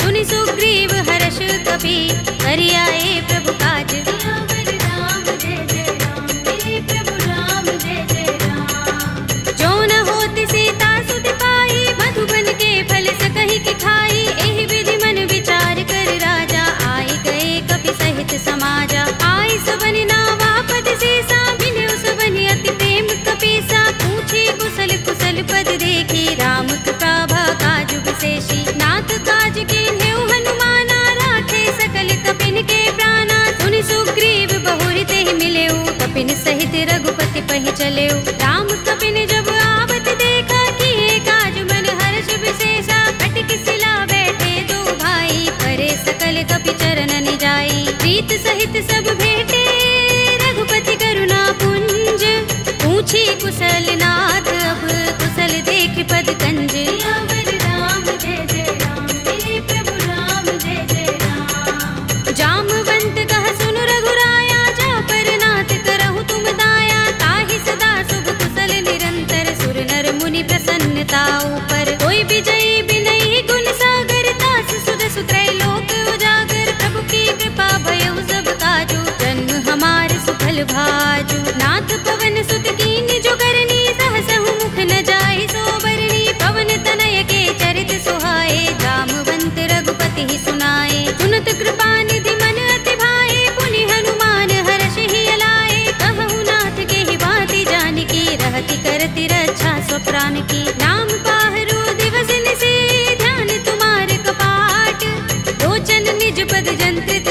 सुनि सुग्रीव हर्ष कपि, करि आए प्रभु काज। सियावर राम जय जय राम, मेरे प्रभु राम जय जय राम। जो न होति सीता सुत पाई, मधुबन के फल सकहि कि खाई। एहि विधि मन विचार कर राजा, आई गए कपि सहित समाजा। आई सबनि नावा पद सीसा, मिले सबनि अति प्रेम कपीसा। पूछे कुशल कुशल पद देखी, राम कृपा काजु विशेषी। नाथ काज कीन्हेउ हनुमाना, राखे सकल कपिन के प्राणा। सुनि सुग्रीव बहुरि तेहि मिलेउ, कपिन सहित रघुपति पहि चलेउ। राम कपिन जब आवत देखा, किए काज मन हर्ष विशेषा। कटक सिला बैठे दो भाई, करे सकल कपि चरण जाई। प्रीत सहित सब भेटे, रघुपति करुणा पुंज। पूछी कुशल नाथ, अब कुशल देख पद कंज। सियावर राम जय जय राम, मेरे प्रभु राम जय जय राम। जामवंत कह सुन रघुराया, जा पर नाथ करहु तुम दाया। ताहि सदा शुभ कुशल निरंतर, सुर नर मुनि प्रसन्नता ऊपर। कोई विजयी बिनहि गुण सागर, तास सुध सुत्रय लोक उजागर। प्रभु की कृपा भयउ सब काजू, जन्म हमार सुफल भाजू। नाथ पवन सुत कीन जो करनी, सहसहु मुख न जाय सो बरनी। पवन तनय के चरित सुहाए, जामवंत रघुपति ही सुनाए। सुनत कृपा निधि मन अति भाए, पुनि हनुमान हर्ष ही अलाए। कहु नाथ के ही बाती जानकी, रहति करति रक्षा स्वप्रान की। नाम पाहरो दिवस निशि, ध्यान तुम्हार कपाट। लोचन निज पद जंत्रित,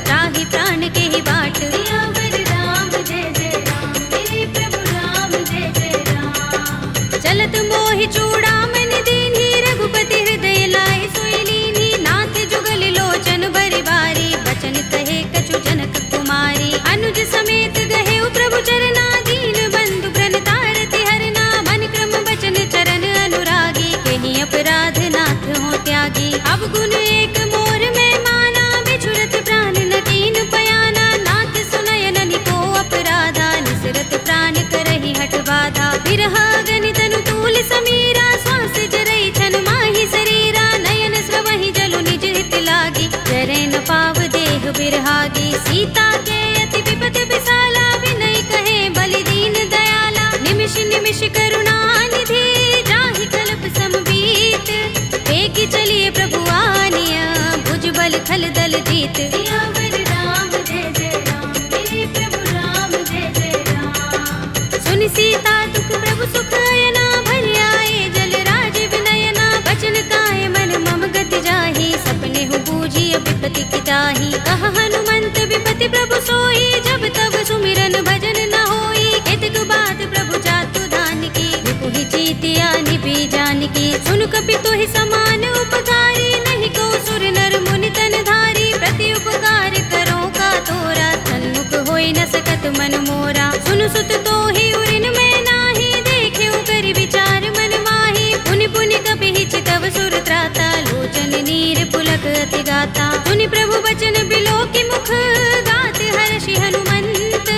त्राहि प्राण के ही बाट। सियावर राम जय जय राम, मेरे प्रभु राम जय जय राम। चलत मोहि चूड़ामणि दीन्ही, रघुपति हृदय लाए सोई लीन्ही। नाथ जुगल लोचन बरि बारी, बचन कहे कछु जनक कुमारी। अनुज समेत गहेउ प्रभु चरना, दीन बंधु प्रण तारति हरना। मन क्रम बचन चरण अनुरागी, के चिरहागी। सीता के अति विपद विसाला, विनय कहे बलि दीन दयाला। निमिष निमिष करुणा निधि, जाहि कल्प समबीत। वेगी चलिए प्रभु आनिया, भुज बल खल दल जीत। सियावर राम जय जय राम, मेरे प्रभु राम जय जय राम। सुनि सीता दुख प्रभु सुख अयना, भरि आए जल राजीव नयना। बचन काए मन मम गति जाहि, सपने हूँ बूझी विपति की ताहि। कहा हनुमंत विपति प्रभु सोई, जब तब सुमिरन भजन न होई। केतक बात प्रभु जातु धान की, विपुहि जीतिया निपि जानकी। सुन कपि तोहि समान उपकारी, नहीं को सुर नर मुनि तन धारी। प्रति उपकार करो का तोरा, सन्मुख होई न सकत मन मोरा। सुन सुत तोहि उरिन में नाही, देखेउ करि विचार मन माही। पुनि पुनि कपि चितव सुर त्राता, लोचन नीर पुलक अति गाता। सुनि प्रभु बचन बिलोकि मुख, गात हर्षि हनुमंत।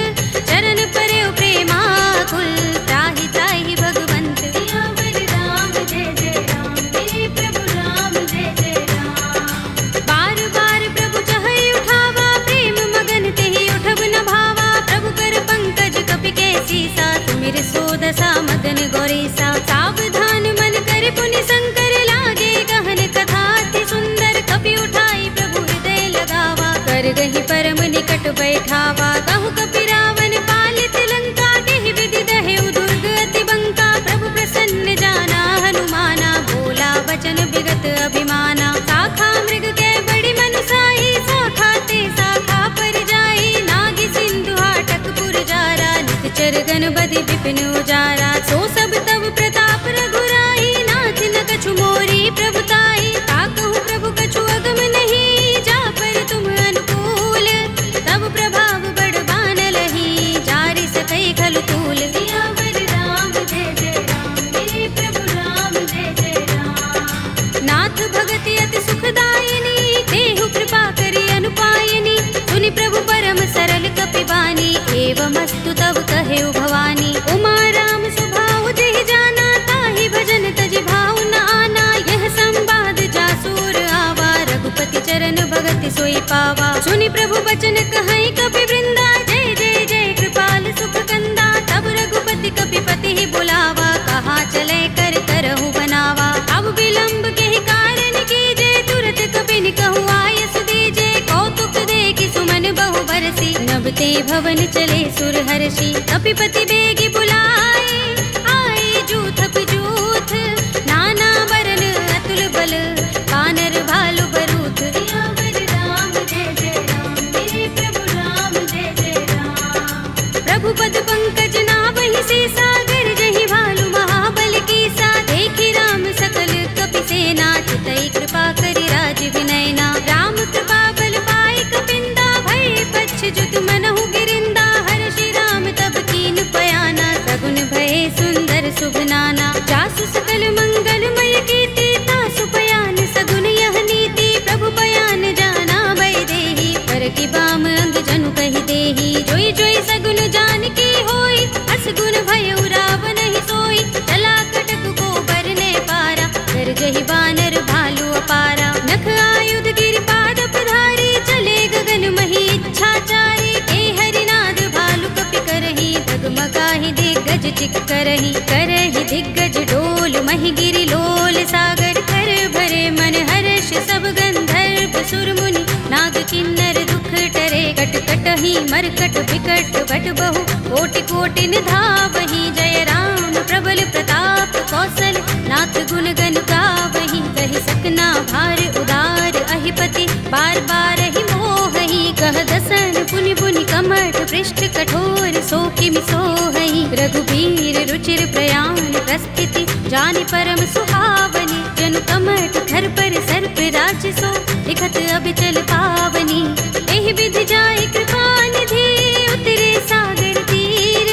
चरण परेउ प्रेमाकुल, त्राहि त्राहि भगवंत। सियावर राम जय जय राम, मेरे प्रभु राम जय जय राम। बार बार प्रभु चहई उठावा, प्रेम मगन तेहि उठब न भावा। प्रभु कर पंकज कपि के सीसा, सुमिर सोदसा मगन गौरीसा। सावधान मन कर पुनि शंकर, लागे गहन कथा अति सुंदर। कपि उठाई प्रभु हृदय लगावा, कर गहि परम निकट बैठावा। कहु कपि रावण पालित लंका, देहि विधि दहेउ दुर्ग अति बंका। प्रभु प्रसन्न जाना हनुमाना, बोला वचन विगत अभिमाना। शाखा मृग के बड़ी मनुसाही, शाखा ते शाखा पर जाई। नागी सिंधु हाटक पुर जारा, निकचर गण बधि विपिन उजारा। सो सब तब प्रताप रघुराई, नाथ न कछु मोरी प्रभुताई। ताकहु प्रभु कछु अगम नहीं, जा पर तुम अनुकूल। तब प्रभाव बड़ बान लही, जारि सकई खलु तूल। सियावर राम जय जय राम, मेरे प्रभु राम जय जय राम। नाथ भगति अति सुखदायिनी, देहु कृपा करि अनुपायिनी। सुनि प्रभु परम सरल कपि बानी, एवमस्तु तब कहेउ भवानी। उमा राम स्वभाव जेहि जाना, ताहि भजन तजि भाव न आना। यह संवाद जासुर आवा, रघुपति चरण भगति सोई पावा। सुनि प्रभु बचन कहई कपि वृंदा, जय जय जय कृपाल सुख कंदा। तब रघुपति कपि पति ही बुलावा, कहा चले कर करहु बनावा। अब विलंब के ही कारण कीजे, तुरत कपि कहु आयस दीजे। कौतुक देखि सुमन बहु बरसी, नभ ते भवन चले सुर हर्षि। कपिपति बेगी बुलाए, आए जूथप जूथ। नाना बरन अतुल बल, बानर भालु बरूथ। सियावर राम जय जय राम, मेरे प्रभु राम जय जय राम। प्रभु पद पंकज नावहि सीसा, गरजहि भालु महाबल कीसा। देखि राम सकल कपि सेना, चितई कृपा करि राजीव नयना। राम कृपा बल पाई कपिंदा, भय पच्छ जुत मनहु गिरिंदा। हर्षि राम तब कीन पयाना, सगुन भय सुंदर शुभ नाना। जासु सकल मंगलमय कीर्ति, तासु पयान सगुन यह नीति। प्रभु पयान जाना भय देहि, पर की बाम अंग जनु कहि देहि। जोई जोई सगुन जानकी होई, अस गुण भयउ रावण ही सोई। चला कटक को बरने पारा, गरजहि बानर भालु अपारा। नख आयुध गिरिपाद पधारी, चले गगन मही इच्छाचारी। के हरिनाद भालु कपि करही, डगमगाहि दिग्गज चिक करही। करही दिग्गज डोल महि गिरि लोल सागर। कर भरे मन हर्ष सब गंधर्व सुर मुनि, नाग किन्नर दुख टरे। कट कटहि मरकट विकट बट बहु, कोटि कोटि निधावहि। जय राम प्रबल प्रताप कौशल, नाथ गुण गण गावहि। कहि सकना भार उदार अहिपति, बार बार ही मोहहि। कह दसन पुनि पुनि कमठ, पृष्ठ कठोर सो किमि सोहहि। रघुबीर रुचिर प्रयाण प्रस्थिति, जानि परम सुहावनी। जनु कमठ धर पर सर्प राजसो, लिखत अबिचल पावनी। एहि विधि जाय कृपा निधि, उतरे सागर तीर।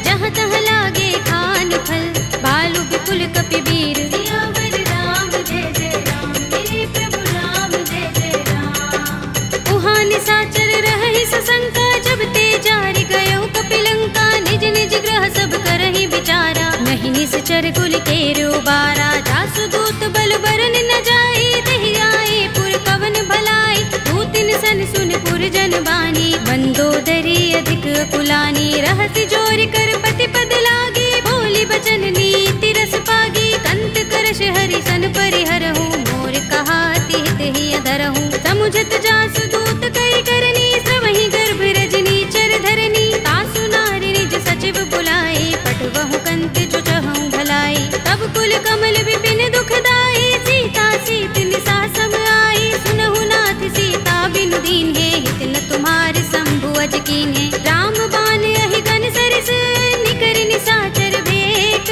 जहाँ तहाँ लागे खान फल, भालु विपुल कपि वीर। सियावर राम जय जय राम, मेरे प्रभु राम जय जय राम। उहाँ निशाचर रहहि सशंका, जब ते जारि गयो कपिलंका। निज निज ग्रह सब करहि विचारा, नहीं निश्चर कुल केरु बारा। जासु दूत बल बरन न जाई, तेहि आए पुर कवन भलाई। दूतिन सन सुनपुर जन बानी, मंदोदरी अधिक कुलानी, रहसि जोर कर पति पद लागी, बोली बचन नीति रस पागी, कंत करश हरि सन परिहरहु, मोर कहा हित ही अधरहु, समुझत जासु दूत कई करनी, सवहि गर्भ रजनी चर धरनी, तासु नारी निज सचिव बुलाए, पटवहु कंत जो चहु भलाई, तब कुल कमल विपिन दुखदाई, सीता सीत निसा सम आई, सुनहु नाथ सीता बिनु दीन्हे, हित न तुम्हार शंभु अज कीन्हे, राम बाण अहि गन सरिस, निकर निसाचर भेक,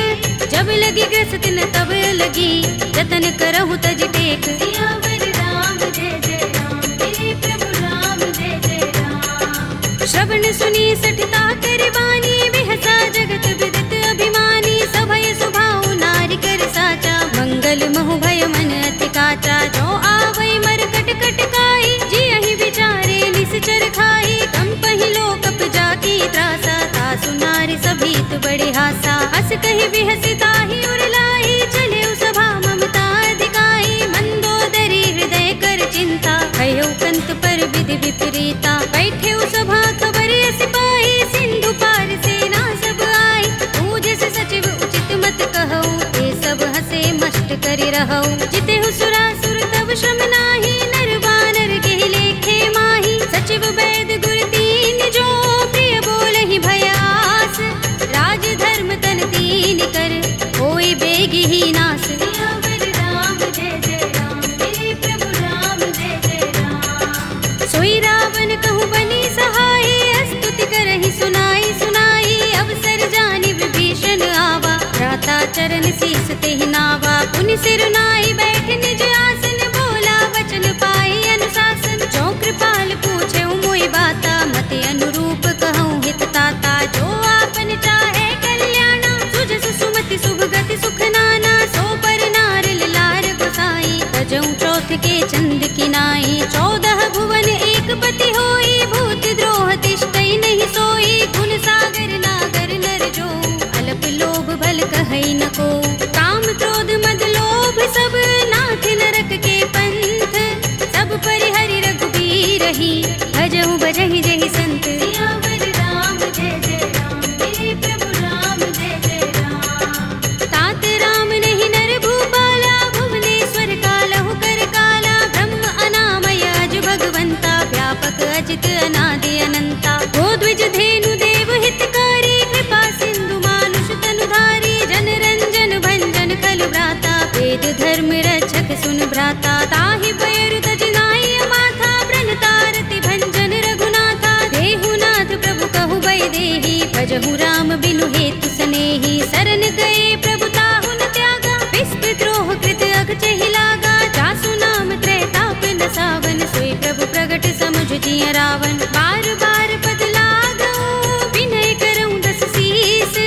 जब लगी ग्रस्त न तब लगी, जतन करहु तज टेक, सियावर राम जय जय राम, मेरे प्रभु राम जय जय राम। श्रवण सुनी सठता कर बानी, बिहसा जगत विदित अभिमानी, सभय सुभाउ नारी कर साचा, मंगल महु भय मन अति काचा, जो आवै मरकट कट काई, जियहि विचारे निश्चर खाई, कंपहि लोकप जाकी त्रासा, तासु नारी सभीत बड़े हासा, हस कहि बिहसि ताहि उरलाई, चले सभा ममता अधिकाई, मंदोदरी हृदय कर चिंता, भयो कंत पर विधि विपरीता, बैठे सभा खबर अस पाई, सिंधु पार सेना सब आई, पूज से सचिव उचित मत कहऊ, ते सब हसे मष्ट करि रहऊ, जितेहु सुरासुर तब श्रम नाही, नर बानर के लेखे माही, सचिव वैद गुर तीन जो, प्रिय बोलहि भयास, राज धर्म तन तीन कर, होई बेगी ही नास, सियावर राम जय जय राम, मेरे प्रभु राम जय जय राम। सोई रावण कहूँ बनी सहाय, स्तुति करहि सुनाई सुनाई, अवसर जानि विभीषण आवा, भ्राता चरण शीस तेहि नावा, पुनि सिर नाई बैठ निज आसन, बोला वचन पाई अनुशासन, जो कृपाल पूछे मोहि बाता, मति अनुरूप कहूँ हित ताता, जो आपन चाहे कल्याणा, सुजस सुमति शुभ गति सुख नाना, सो पर नार लार गोसाई, तजऊ चौथ के चंद किनाई, 14 भुवन एक पति होई, भूत द्रोह तिष्ठई नहीं सोई, गुण सागर नागर नर जो, अल्प लोभ भल कहई न को, काम क्रोध मद लोभ सब, नाथ नरक के पंथ, सब परिहरि रघुबीर ही, भजहु भजहि जहि संत, सियावर राम जय जय राम, मेरे प्रभु राम जय जय राम। तात राम नहीं नर भूपाला, भुवनेश्वर कालहु कर काला, ब्रह्म अनामय अज भगवंता, व्यापक अजित अनादि अनंता, गोद्विज धेनु देव हितकारी, कृपा सिंधु मानुष तनुधारी, जन रंजन भंजन खल भ्राता, वेद धर्म रक्षक सुन भ्राता, ताहि पैरु तज नाई माथा, ब्रन तारति भंजन रघुनाथा, देहु नाथ प्रभु कहु बै देहि, भजहु राम बिनु हेतु सनेहि, शरण गए प्रभु ताहु न त्यागा, विस्तृत द्रोह कृत अगचहि लागा, जासु नाम त्रैताप न सावन, सोई प्रभु प्रगट समुझ जिय रावण, बार बार पद लागऊ, विनय करऊँ दस शीस,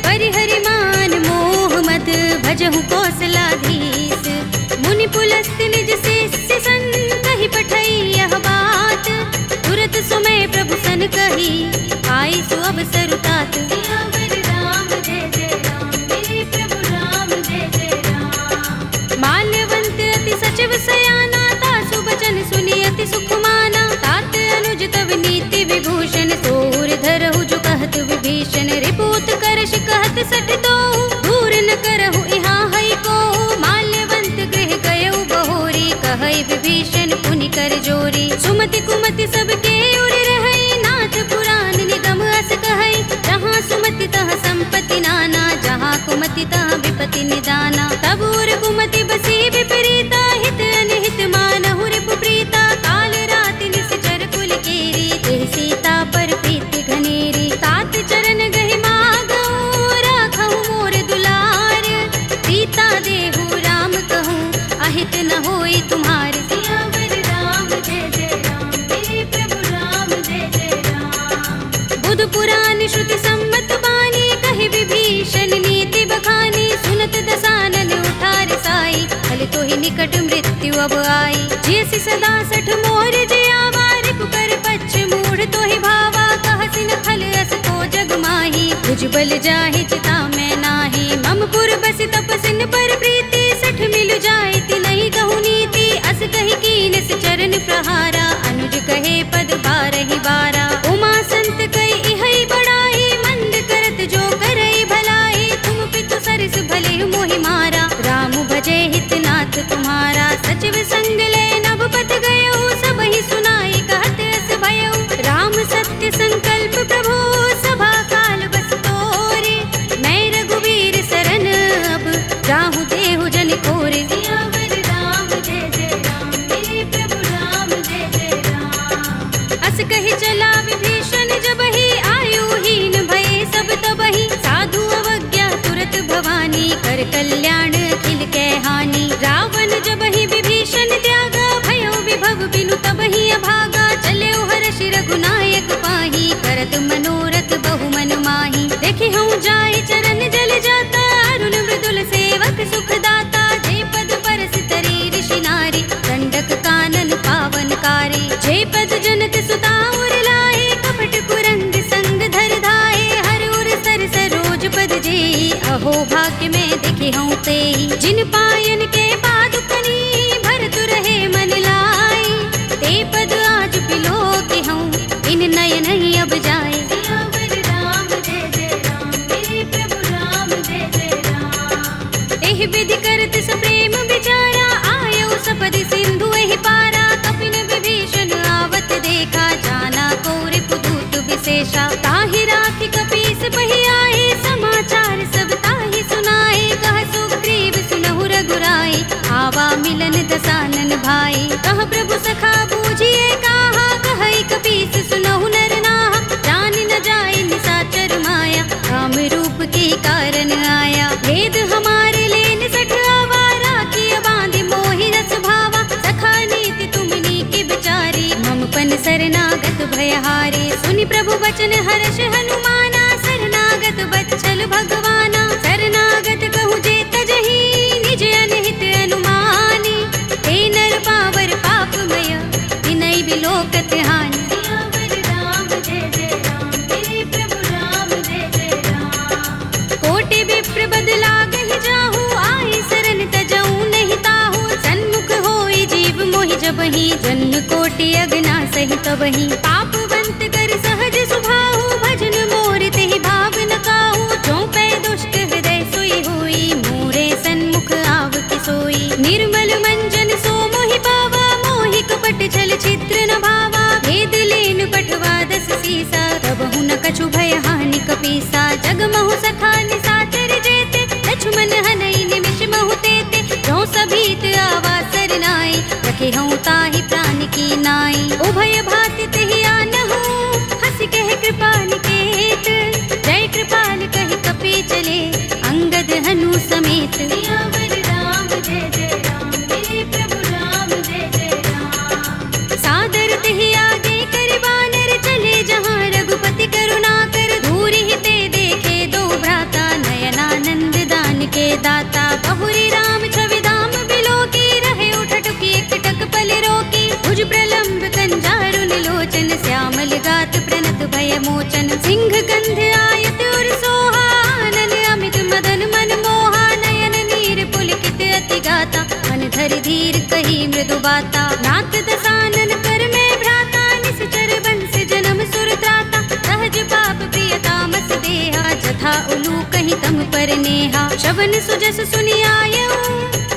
परिहरि मान मोह मद, भजहु कौशलाधीश, मुनि पुलस्त निज शिष्य संग, कहि पठई यह बात, तुरत सुमय प्रभु सन कही, आई सु अवसर तात, सियावर राम जय जय राम, मेरे प्रभु राम जय जय राम। माल्यवंत अति सचिव सयाना, तासु बचन सुनि अति सुख माना, तात अनुज तव नीति विभूषण, सोर धरहु जो कहत विभीषण, रिपुत करश कहत सठ तो, दूर न करहु इहाँ हई को, माल्यवंत गृह गयउ बहोरी, कहई विभीषण पुनि कर जोरी, सुमति कुमति सबके उर रहई, नाथ पुराण निगम अस कहई, जहाँ सुमति तहाँ संपत्ति नाना, जहाँ कुमति तहाँ विपत्ति निदाना, तब उर कुमति बसी विपरीता, हित अनहित मानहु रिपु प्रीता, काल राति निश्चर कुल केरी, देह सीता पर प्रीति घनेरी, तात चरण गहि मागऊ, राखहु मोर दुलार, सीता देहु राम कहूँ, अहित न होई तुम्हार, सियावर राम जय जय राम, मेरे प्रभु राम जय जय राम। बुध पुराण श्रुति सम्मत बानी, कहि विभीषण नीति बखानी, सुनत दसानन उठार साई, फल तो ही निकट मृत्यु अब आई, जैसी सदा सठ मोर जियावा, रिपु कर पच्छ मूढ़ तो ही भावा, कहसिन खल अस तो जग माही, तुझ बल जाहि चिता मैं नाही, मम पुर बस तपसिन पर प्रीति, सठ मिल जाए ति नहीं कहु नीति, अस कहि कीन चरण प्रहारा, अनुज कहि ही बारा। उमा संत कई इहई बड़ाई, मंद करत जो करई भलाई। तुम पितु सरस भले मोहि मारा, राम भजे हितनाथ तुम्हारा। सचिव संग ले नभपत गयो, सब ही सुनाई कहत अस भयो। राम सत्य संकल्प प्रभु, सभा काल बस तोरे। मैं रघुवीर सरन अब, राहु देहु जन कोरे। सियावर राम जय जय राम, मेरे प्रभु राम जय जय राम। अस कहि चला विभीषण जबहि, आयुहीन भये सब तबहि। साधु अवज्ञा तुरत भवानी, कर कल्याण अखिल कै हानि। रावण जबहि विभीषण त्यागा, भयो विभव बिनु तबहि अभागा। चले हर्षि रघुनायक पाहि, करत मनोरथ बहु मन माहि। देखि हूँ जाय चरण जल जाता, अरुण मृदुल सेवक सुख दाता। जे पद परस तरी ऋषि नारी, दंडक कानन पावनकारी। जे पद जनत सुता उर लाए, कपट कुरंग संग धर धाए। हर उर सर सरोज पद जेई, अहो भाग्य में देखे हूँ तेई। जिन पायन के पादुकनी, भरत रहे मन लाई। ते पद आज बिलो के हूँ, इन नयन ही अब जाए। सियावर राम जय जय राम, मेरे प्रभु राम जय जय राम। एहि विधि करत सप्रेम विचारा, आयो सपदि सिंधु एहि पारा। कपिन विभीषण आवत देखा, जाना कौरि पुदूत विशेषा। ताहि राखि कपीस बहि आए, समाचार सब ताहि सुनाए। कह सुग्रीव सुनहु रघुराई, आवा मिलन दसानन भाई। कह प्रभु सखा बूझिए काहा, कहई कपीस सुनहु नर नाहा। जान न जाए निसाचर माया, काम रूप के कारण आया। भेद हमारे लेन सठ आवारा, किया बांधि मोहि रस भावा। सखा नीति तुमनी के बिचारी, मम पन शरणागत भयहारी। सुनि प्रभु वचन हर्ष हनुमाना, शरणागत बच्चल भगवाना। शरणागत कहूँ जे तजहि, निज अनहित अनुमानी। हे नर पावर पापमय, विनय बिलोकत हानि। सियावर राम जय जय राम, मेरे प्रभु राम जय जय राम। कोटि विप्र बदला गहि जाहू, आए शरण तजऊ नहीं ताहू। सन्मुख होई जीव मोहि जबहि, जन्म कोटि अगना सहि तबहि। पापवंत कर सहज सुभाहु, भजन मोर तेहि भाव न काहू। जो पै दुष्ट हृदय सोई होई, मोरे सन्मुख आव कि सोई। निर्मल मंजन सो मोहि पावा, मोहि कपट छल चित्र न भावा। भेद लेन पठवा दस सीसा, तबहु न कछु भय हानि कपीसा। जग महु सखा निसाचर जेते, लक्ष्मण हनई निमिष महु तेते। जो सभीत आवा सरनाई, रखे हूँ ताहि प्राण की नाई। उभय भाति तेहि आनहु, हंस कह कृपाल केत। जय कृपाल कहि कपी चले, अंगद हनु समेत। सियावर राम जय जय राम, मेरे प्रभु राम जय जय राम। सादर तेहि आगे कर बानर, चले जहाँ रघुपति करुणा कर। दूर ही ते देखे दो भ्राता, नयनानंद दान के दाता। बहुरी राम छवि धाम बिलोकी, रहे उठटुकी एकटक पल रोकी। भुज प्रलंब कंजारुन लोचन, श्यामल गात प्रणत भय मोचन। सिंह गंध आयत उर सोहा, आनन अमित मदन मन मोहा। नयन नीर पुलकित अति गाता, मन धरि धीर कही मृदु बाता। नाथ दसानन कर में भ्राता, निश्चर बंस जन्म सुर त्राता। सहज पाप प्रिय तामस देहा, जथा उलू कहीं तम पर नेहा। श्रवण सुजस सुनि आयऊ,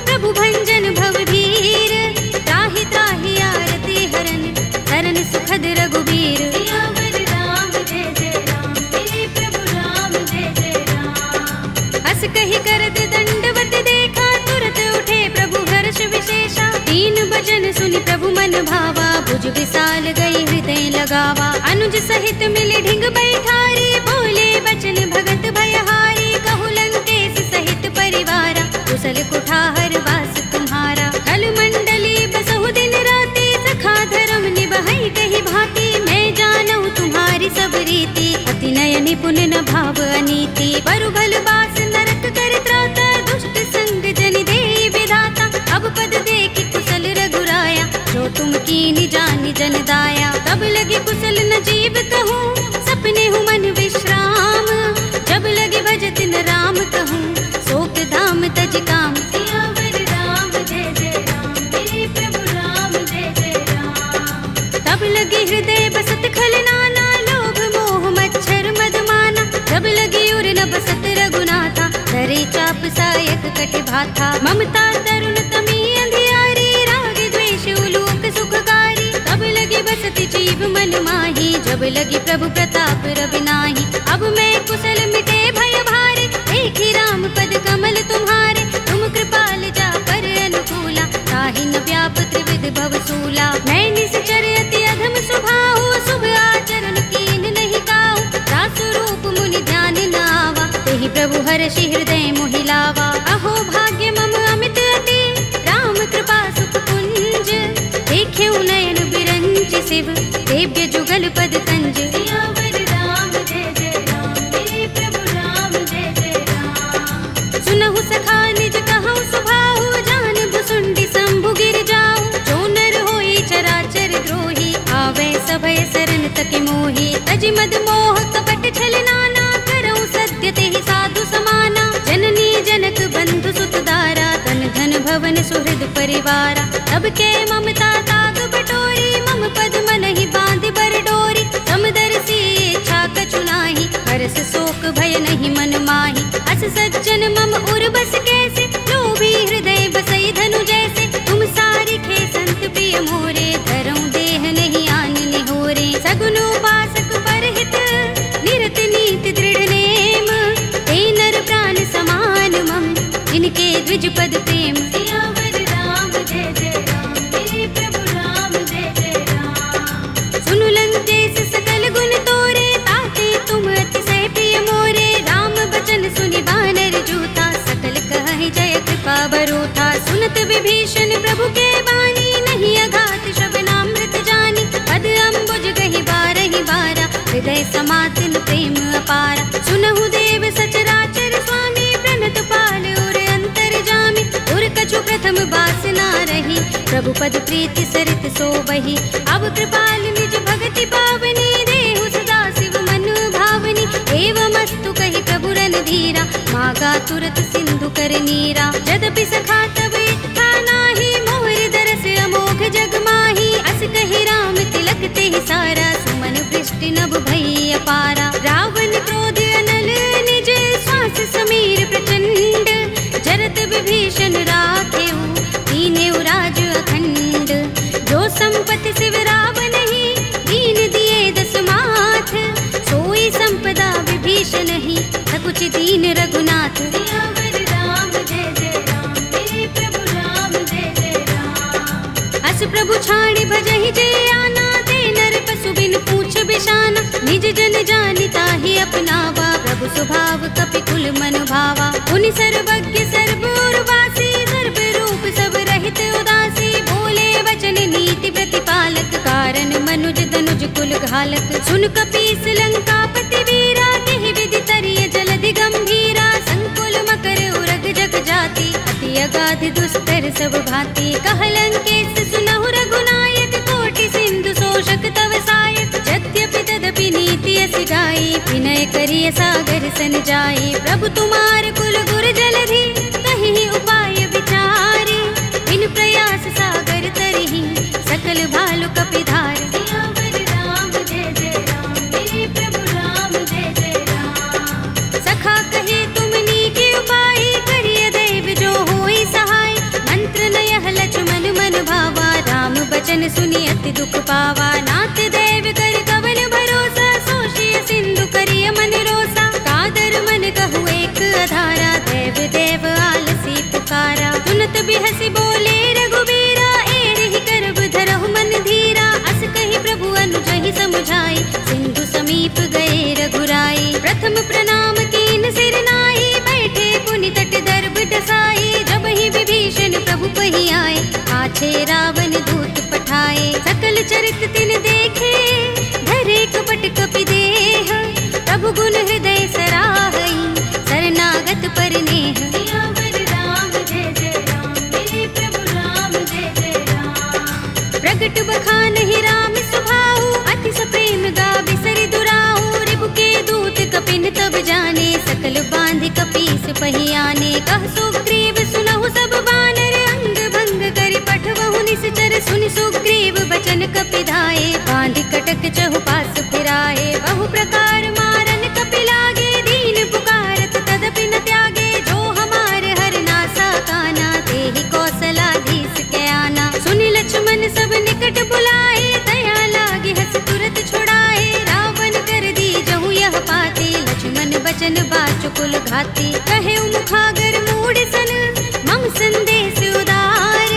प्रभु भंजन भव भीर। त्राहि त्राहि आरती हरन, शरण सुखद रघुबीर। सियावर राम जय जय राम, मेरे प्रभु राम जय जय राम। हस कहि करत दंडवत देखा, तुरत उठे प्रभु हर्ष विशेषा। दीन भजन सुनि प्रभु मन भावा, भुज विशाल गई हृदय लगावा। अनुज सहित मिले ढिंग बैठारी, बोले बचन भगत भयहारी। कहु लंकेश सहित परिवारा, कुशल कुठार वास तुम्हारा। कल मंडली बसहु दिन राति, सखा धर्म निबहै कहि भांति। मैं जानऊ तुम्हारी सब रीति, अति नय निपुण न भाव अनीति। बरु भल बास नरक कर त्राता, दुष्ट संग जन देई विधाता। अब पद देखि कुशल रघुराया, जो तुम कीनि जानि जन दाया। तब लगे कुशल न जीव कहूँ, सपने हूँ मन विश्राम। जब लगे भजत न राम कहूँ, शोक धाम तज काम। सियावर राम जय जय राम, मेरे प्रभु राम जय जय राम। तब लगी हृदय बसत खल नाना, लोभ मोह मच्छर मदमाना। जब लगी उर न बसत रघुनाथा, धरे चाप सायक कट भाथा। ममता तरुण तमी अंधियारी, राग द्वेष उलूक सुखकारी। तब लगी बसत जीव मन माही, जब लगी प्रभु प्रताप रवि नाही। अब मैं कुशल मिटे भय भारे, देखी राम पद कमल तुम्हारे। तुम कृपाल जा पर अनुकूला, ताहि न व्याप त्रिविध भवसूला। मैं निश्चर अति अधम स्वभाव, शुभ आचरण कीन नहीं काहू। दासु रूप मुनि ध्यान न आवा, तेहि प्रभु हर्षि हृदय मोहि लावा। अहो भाग्य मम अमित अति, राम कृपा सुख कुंज। देख्यउ नयन बिरंच शिव, देव्य जुगल पद कंज। सियावर राम जय जय राम, मेरे प्रभु राम जय जय राम। सुनहु सखा निज कहु सुभाहु, जान भुसुंडी शंभु गिर जाऊ। जो नर होई चराचर द्रोही, आवे सभय शरण तके मोही। तज मद मोह कपट छल नाना, करऊं सत्य तेहि साधु समाना। जननी जनक बंधु सुत दारा, तन धन भवन सुहृद परिवारा। तब के ममता ताग बटोरी, मम पद मन ही बांध बर डोरी। समदर्शी इच्छा कछु नाही, हरस शोक भय नहीं मन माही। अस सज्जन मम उर बस कैसे, लोभी हृदय बसई धनु जैसे। तुम सारी खे संत प्रिय मोरे, धरऊं देह नहीं आन निहोरे। सगुन उपासक परहित, निरत नीति दृढ़ नेम। ते नर प्राण समान मम, जिनके द्विज पद प्रेम। सियावर राम जय जय राम, मेरे प्रभु राम जय जय राम। सुनु लंकेश सकल गुण तोरे, ताते तुम अतिशय प्रिय मोरे। राम बचन सुनि बानर जूथा, सकल कहहि जय कृपा बरूथा। सुनत विभीषण प्रभु के बानी, नहीं अघात श्रवणामृत जानी। पद अम्बुज गहि बारहि बारा, हृदय समातिन प्रेम अपारा। सुनहु देव सचराचर स्वामी, प्रणत पाल उर अंतर जामी। उर कछु प्रथम बासना रही, प्रभु पद प्रीति सरित सोबही। अब कृपाल निज भगति पावनी, देहु सदा शिव मन भावनी। एवमस्तु कहि प्रभु रणधीरा, मागा तुरत सिंधु कर नीरा। यद्यपि सखा तब इच्छा नाही, मोर दरस अमोघ जग माही। अस कहि राम तिलक तेहि सारा, सुमन वृष्टि नभ भई अपारा। रावण क्रोध अनल निज, श्वास समीर प्रचंड। जरत विभीषण राखेउ, दीनेउ राज अखंड। जो संपत्ति शिव रावण ही, दीन दिए दस माथ। सोई संपदा विभीषण ही, सकुच दीन रघुनाथ। सियावर राम जय जय राम, मेरे प्रभु राम जय जय राम। अस प्रभु छाड़ी भजहि जे आना, ते नर पशु बिन पूछ बिशाना। निज जन जानि ताहि अपनावा, प्रभु स्वभाव कपि कुल मन भावा। मुनि सर्वज्ञ सर्व उर्वासी, सर्व रूप सब रहित उदासी। बोले वचन नीति प्रतिपालक, कारण मनुज तनुज कुल घालक। सुन कपीस लंकापति वीरा, केहि विधि तरिय जलधि गंभीरा। संकुल मकर उरग जग जाति, अति अगाध दुस्तर सब भांति। कह लंकेश सुनहु रघुनायक, कोटि सिंधु शोषक तव सायक। यद्यपि तदपि नीति अस गाई, विनय करिय सागर सन जाई। प्रभु तुम्हार कुल गुर जलधि, कहि उपाय विचारी। बिन प्रयास सागर तरहि, सकल भालु कपिधार। सियावर राम जय जय राम, मेरे प्रभु राम जय जय राम। सखा कहे तुम नीके उपाय, करिय दैव जो होई सहाय। मंत्र नयह लक्ष्मण मन भावा, राम बचन सुनि अति दुख पावा। नाथ दैव कर कवन भरोसा, सोषिय सिंधु करिय मन रोसा। कादर मन कहु एक अधारा, देव देव आलसी पुकारा। सुनत बिहसि बोले रघुबीरा, एहि करब धरहु मन धीरा। अस कहि प्रभु अनुजहि समुझाई, सिंधु समीप गए रघुराई। प्रथम प्रणाम कीन सिर नाई, बैठे पुनि तट दर्भ डसाई। जब ही विभीषण प्रभु पहि आए, पाछे रावण दूत पठाए। सकल चरित तिन देखे, धरे कपट कपि देह। प्रभु गुण हृदय सराहई, शरणागत पर नेह। सियावर राम जय जय राम, मेरे प्रभु राम जय जय राम। प्रगट बखानहि राम सुभाऊ, अति सप्रेम गाबि सरि दुराऊ। रिपु के दूत कपिन तब जाने, सकल बांधि कपीस पहि आने। कह सुग्रीव सुनहु सब बानर, अंग भंग करि पठवहु निश्चर। सुनि सुग्रीव बचन कपि धाये, घाती। कहे मुखागर मूड सन मम संदेश उदार,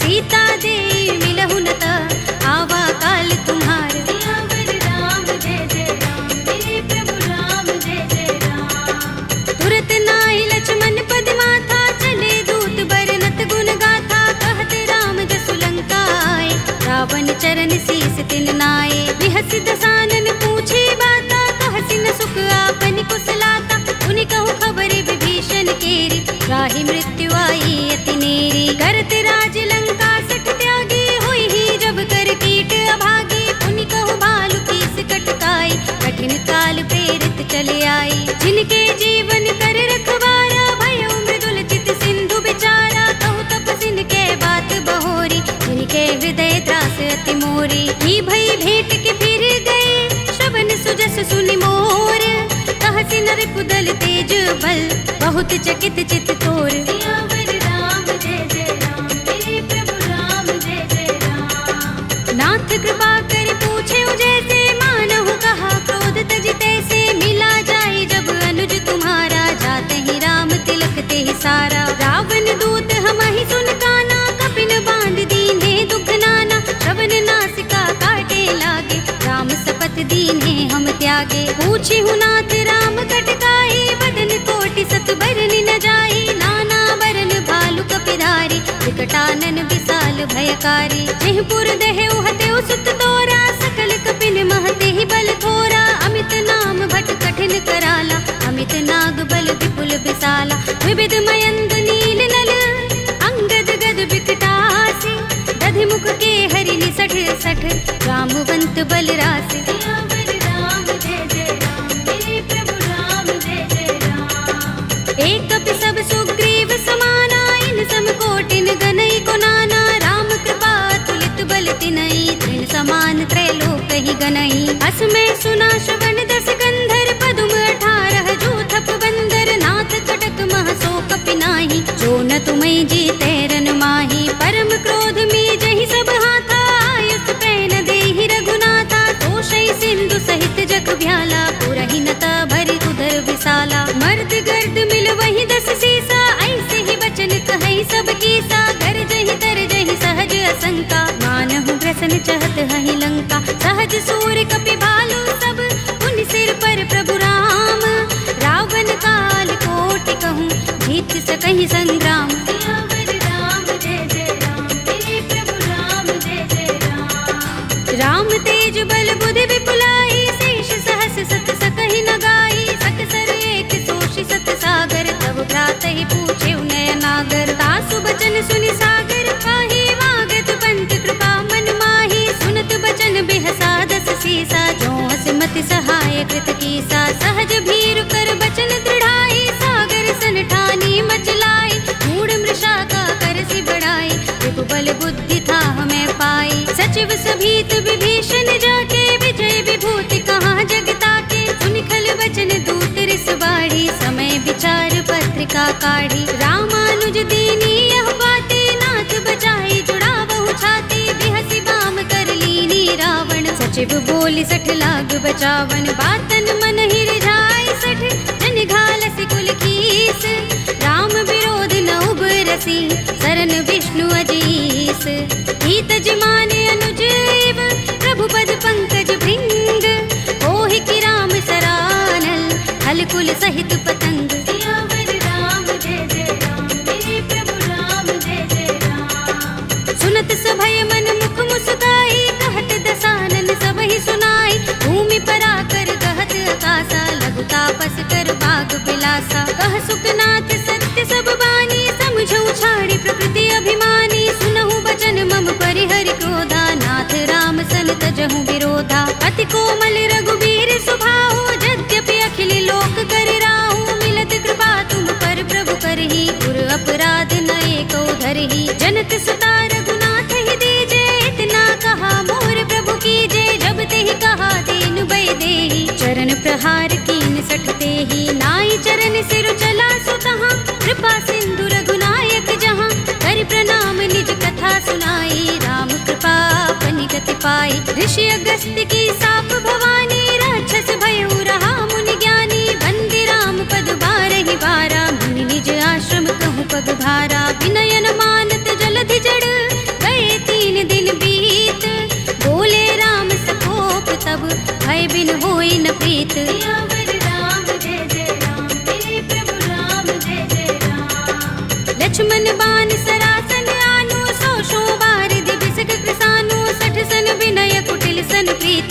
सीता दे मिलहु न त आवा काल तुम्हार। सियावर राम जय जय राम, मेरे प्रभु राम जय जय राम। तुरत नाई लक्ष्मण पद माथा, चले दूत बरनत गुण गाथा। कहत राम जसु लंका आए, रावण चरण शीस तिन नाये। विहस दसानन पूछे बाता, कहसी न सुख आपन कुशलाता। उनि कहु खबर विभीषण केरी, राहि मृत्यु आई अति नेरी। करत राज लंका सठ त्यागी, हुई ही जब कर कीट अभागी। उनि कहु भालु कीस कटकाई, कठिन काल प्रेरित चले आई। जिनके जीवन कर रखवारा, भयो मृदुल चित सिंधु बिचारा। कहु तपसिन के बात बहोरी, जिनके हृदय त्रास अति मोरी। ही भई भेंट के फिर गए, श्रवण सुजस सुनि मोर। कहसी नर कुदल तेज बल, बहुत चकित चित तोर। सियावर राम जय जय राम, मेरे प्रभु राम जय जय राम। नाथ कृपा कर पूछे जैसे, मानहु कहा क्रोध तज तैसे। मिला जाए जब अनुज तुम्हारा, जाते ही राम तिलक ते ही सारा। रावण दूत हम ही सुन काना, कपिन बांध दीन्हे दुख नाना। श्रवण नासिका काटे लागे, राम सपत दीन्हे हम त्यागे। पूछी हूँ नाथ राम कटकाई, बदन कोटि सत बरन न जाई। नाना बरन भालु कपिधारी, विकटानन विशाल भयकारी। जेहपुर दहे उहते सुत तोरा, सकल कपिन महते ही बल थोरा। अमित नाम भट कठिन कराला, अमित नाग बल विपुल विशाला। विविध मयंद नील नल, अंगद गद विकटासी। दधि मुख के हरि निसठ सठ, रामवंत बल रासि। सियावर राम जय जय राम, मेरे प्रभु राम जय जय राम। एक कपि सब सुग्रीव समाना, इन सम कोटिन गनई को नाना। राम कृपा तुलित बल तिनई, तृण समान त्रैलोक ही गनई। अस में सुना श्रवण दस गंधर, पदुम 18 जूथप बंदर। नाथ कटक मह सो कपि नाही, जो न तुम्हें जीते रन माही। परम क्रोध में जहि सब हाथा, आयुष पैन देहि रघुनाथा। तोषै सिंधु सहित जग भ्याला, पुरहि नता भरि उदर विशाला। मर्द गर्द मिल वही 10 सीसा, ऐसे ही वचन कहै सब कीसा। गरजहि तरजहि सहज असंका, मानहु ग्रसन चहत हहि लंका। सहज सूर कपि भालु सब, उन सिर पर प्रभु राम। रावण काल कोटि कहूँ, जीत सकहि संग्राम। सियावर राम जय जय राम, मेरे प्रभु राम जय जय राम। राम तेज बल बुद्धि विपुलाई, शेष सहस सत सकहि न गाई। सकसर एक सोषि सत सागर, तब भ्रातहि पूछे नयनागर। तासु बचन सुनि सागर पाहि, मागत पंत कृपा मन माही। सुनत बचन बिहसा 10 सीसा, जो हस मति सहाय कृत कीसा। सहज भीरु कर बचन दृढ़ाई, सागर सन ठानी मचलाई। मूढ़ मृषा का करसि बढ़ाई, रिपु बल बुद्धि था हमें पाई। सचिव सभीत विभीषण जाके, विजय विभूति कहाँ जगता के। सुनि खल बचन दूत रिस बाढ़ी, समय विचार पत्रिका काढ़ी। रामानुज दीनी यह बातें, नाथ बचाई जुड़ावहु छाती। बिहसि बाम कर लीनी रावण, सचिव बोली 60 लाग बचावन। बातन मन ही रिझाई 60, जन घालसि कुल कीस। राम विरोध न उबरसी, सरन विष्णु अजीस। हित जिमाने अनुज एव, प्रभु पद पंकज भृंग। ओहि की राम सरानल, हल कुल सहित पतंग। सियावर राम जय जय राम, मेरे प्रभु राम जय जय राम। सुनत सभय मन मुख मुस्काई, कहत दसानन सब ही सुनाई। भूमि परा कर कहत आकाशा, लघु तापस कर बाग बिलासा। कह सुखनाथ सत्य सब बानी, समझौ छाड़ी प्रकृति अभिमानी। सुनहु बचन मम परिहरि क्रोधा, नाथ राम सन तजहु विरोधा। अति कोमल रघुबीर सुभाहु, यद्यपि अखिल लोक कर राहु। मिलत कृपा तुम पर प्रभु करही, गुर अपराध न एको धरही। जनक सुता रघुनाथ ही दीजे, इतना कहा मोर प्रभु कीजे। जब ते ही कहा दीन भय देहि, चरण प्रहार कीन 60 तेहि। नाई चरण सिर चला सुतहाँ, कृपा सिंधु रघुनायक जहाँ। कर प्रणाम निज कथा सुनाई, राम कृपा अपनी गति पाई। ऋषि अगस्त्य की साप भवानी, राक्षस भयउ रहा मुनि ज्ञानी। बंदी राम पद बारहि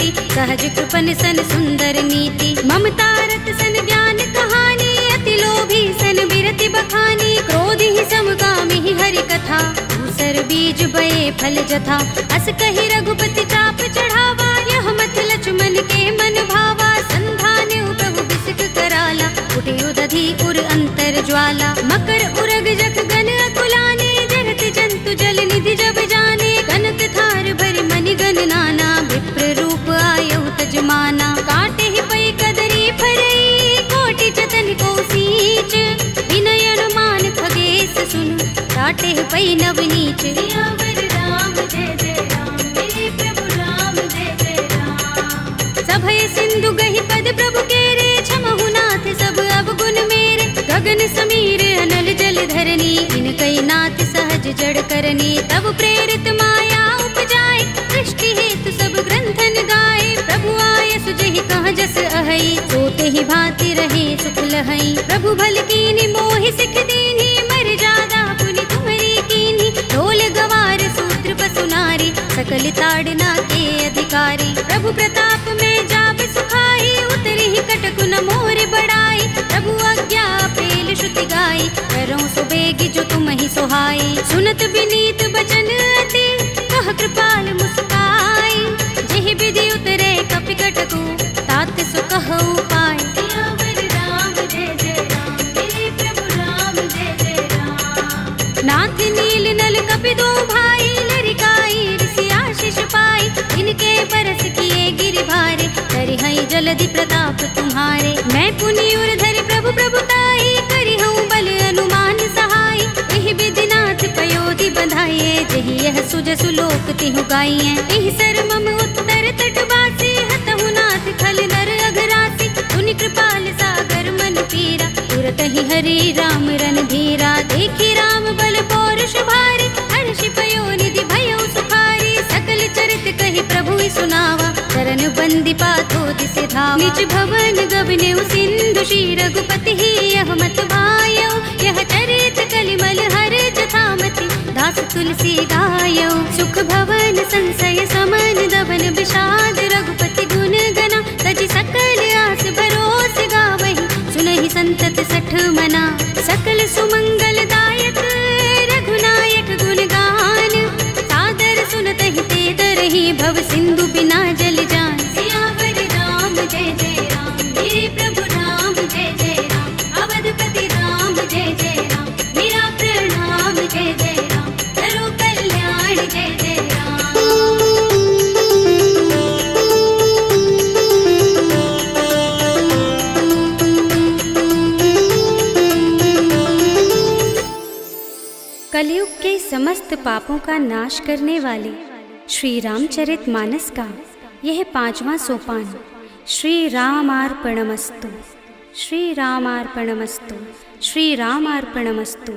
प्रीति, सहज कृपन सन सुंदर नीति, ममता रत सन ज्ञान कहानी, अति लोभी सन बिरति बखानी, क्रोध ही समकामी ही हरि कथा, दूसर बीज बये फल जथा, अस कहि रघुपति चाप चढ़ावा, यह मत लक्ष्मण के मन भावा, संधान प्रभु बिसिक कराला, उठे उदधि उर अंतर ज्वाला, मकर उरग जख गन अकुलाने, जरत जंतु जल निधि जब जाने, कनक थार भरि मनि गण नाना, विप्र रूप आयौ तजमाना, काटे ही पै कदरी फरई, कोटि जतन को सींच, विनय अनुमान खगेश सुन, काटे ही पै नवनीच, सियावर राम जय जय राम, मेरे प्रभु राम जय जय राम, सभय सिंधु गहि पद प्रभु केरे, छमहु नाथ सब अवगुण मेरे, गगन समीर अनल जल धरनी, इनकई नाथ सहज जड़ करनी, तब प्रेरित माया उपजाए, सृष्टि हेतु सब ग्रंथन गाए, प्रभु आय सुजहि कहाँ जस अहै, सोते ही भांति रहे सुख लहै, प्रभु भल कीनी मोहि सिख दीनी, मर जादा पुनि तुम्हरी कीनी, ढोल गवार सूत्र पसु नारी, सकल ताड़ना के अधिकारी, प्रभु प्रताप में जाब सुखाई, उतरी ही कटकु न मोर बड़ाई, प्रभु आज्ञा पेल श्रुति गाई, करो सो बेगी जो तुम ही सोहाई, सुनत विनीत बचन अति, कह कृपाल मुस्काई, जेहि विधि उतरे कपि कटकु, तात सो कहु पाय, सियावर राम जय जय राम, मेरे प्रभु राम जय जय राम, नाथ नील नल कपि दो भाई, लरिकाई ऋषि आशीष पाई, इनके बरस किए गिरि भारे, करिहई जलधि प्रताप तुम्हारे, मैं पुनि उर धरि प्रभु प्रभुताई, करिहऊँ बल अनुमान सहाय, एहि विधिनाथ पयोधि बधाइए, जेहि यह सुजसु लोक तिहु गाइए, एहि सर मम उत्तर तट बासी, हतहु नाथ खल नर अघरासी, पुनि कृपाल सागर मन पीरा, तुरत ही हरि राम रन धीरा, देखी राम बल पौरुष भारी, हर्षि पयो निधि भयो सुखारी, सकल चरित कहि प्रभु सुनावा, चरण बंदी पाथो दिसि धावा, निज भवन गबनेउ सिंधु श्री रघुपति ही यह मत भायौ, यह चरित कलिमल हर जथामति, दास तुलसी गायौ, सुख भवन संशय समन दबन विषाद, रघुपति गुण गना, तजि सकल आस भरोस गावहि, सुनहि संतत सठ मना, सकल सुमंगल दायक रघुनायक गुण गान, सादर सुनतहि ते दरहि भव सिंधु बिना जल जान, सियावर राम जय जय राम, मेरे प्रभु राम जय जय राम, अवधपति राम जय जय राम, मेरा प्रणाम जय जय राम, करो कल्याण जय जय राम। कलयुग के समस्त पापों का नाश करने वाले श्री रामचरित मानस का यह 5वां सोपान, श्री रामार्पणमस्तु, श्री रामार्पणमस्तु, श्री रामार्पणमस्तु।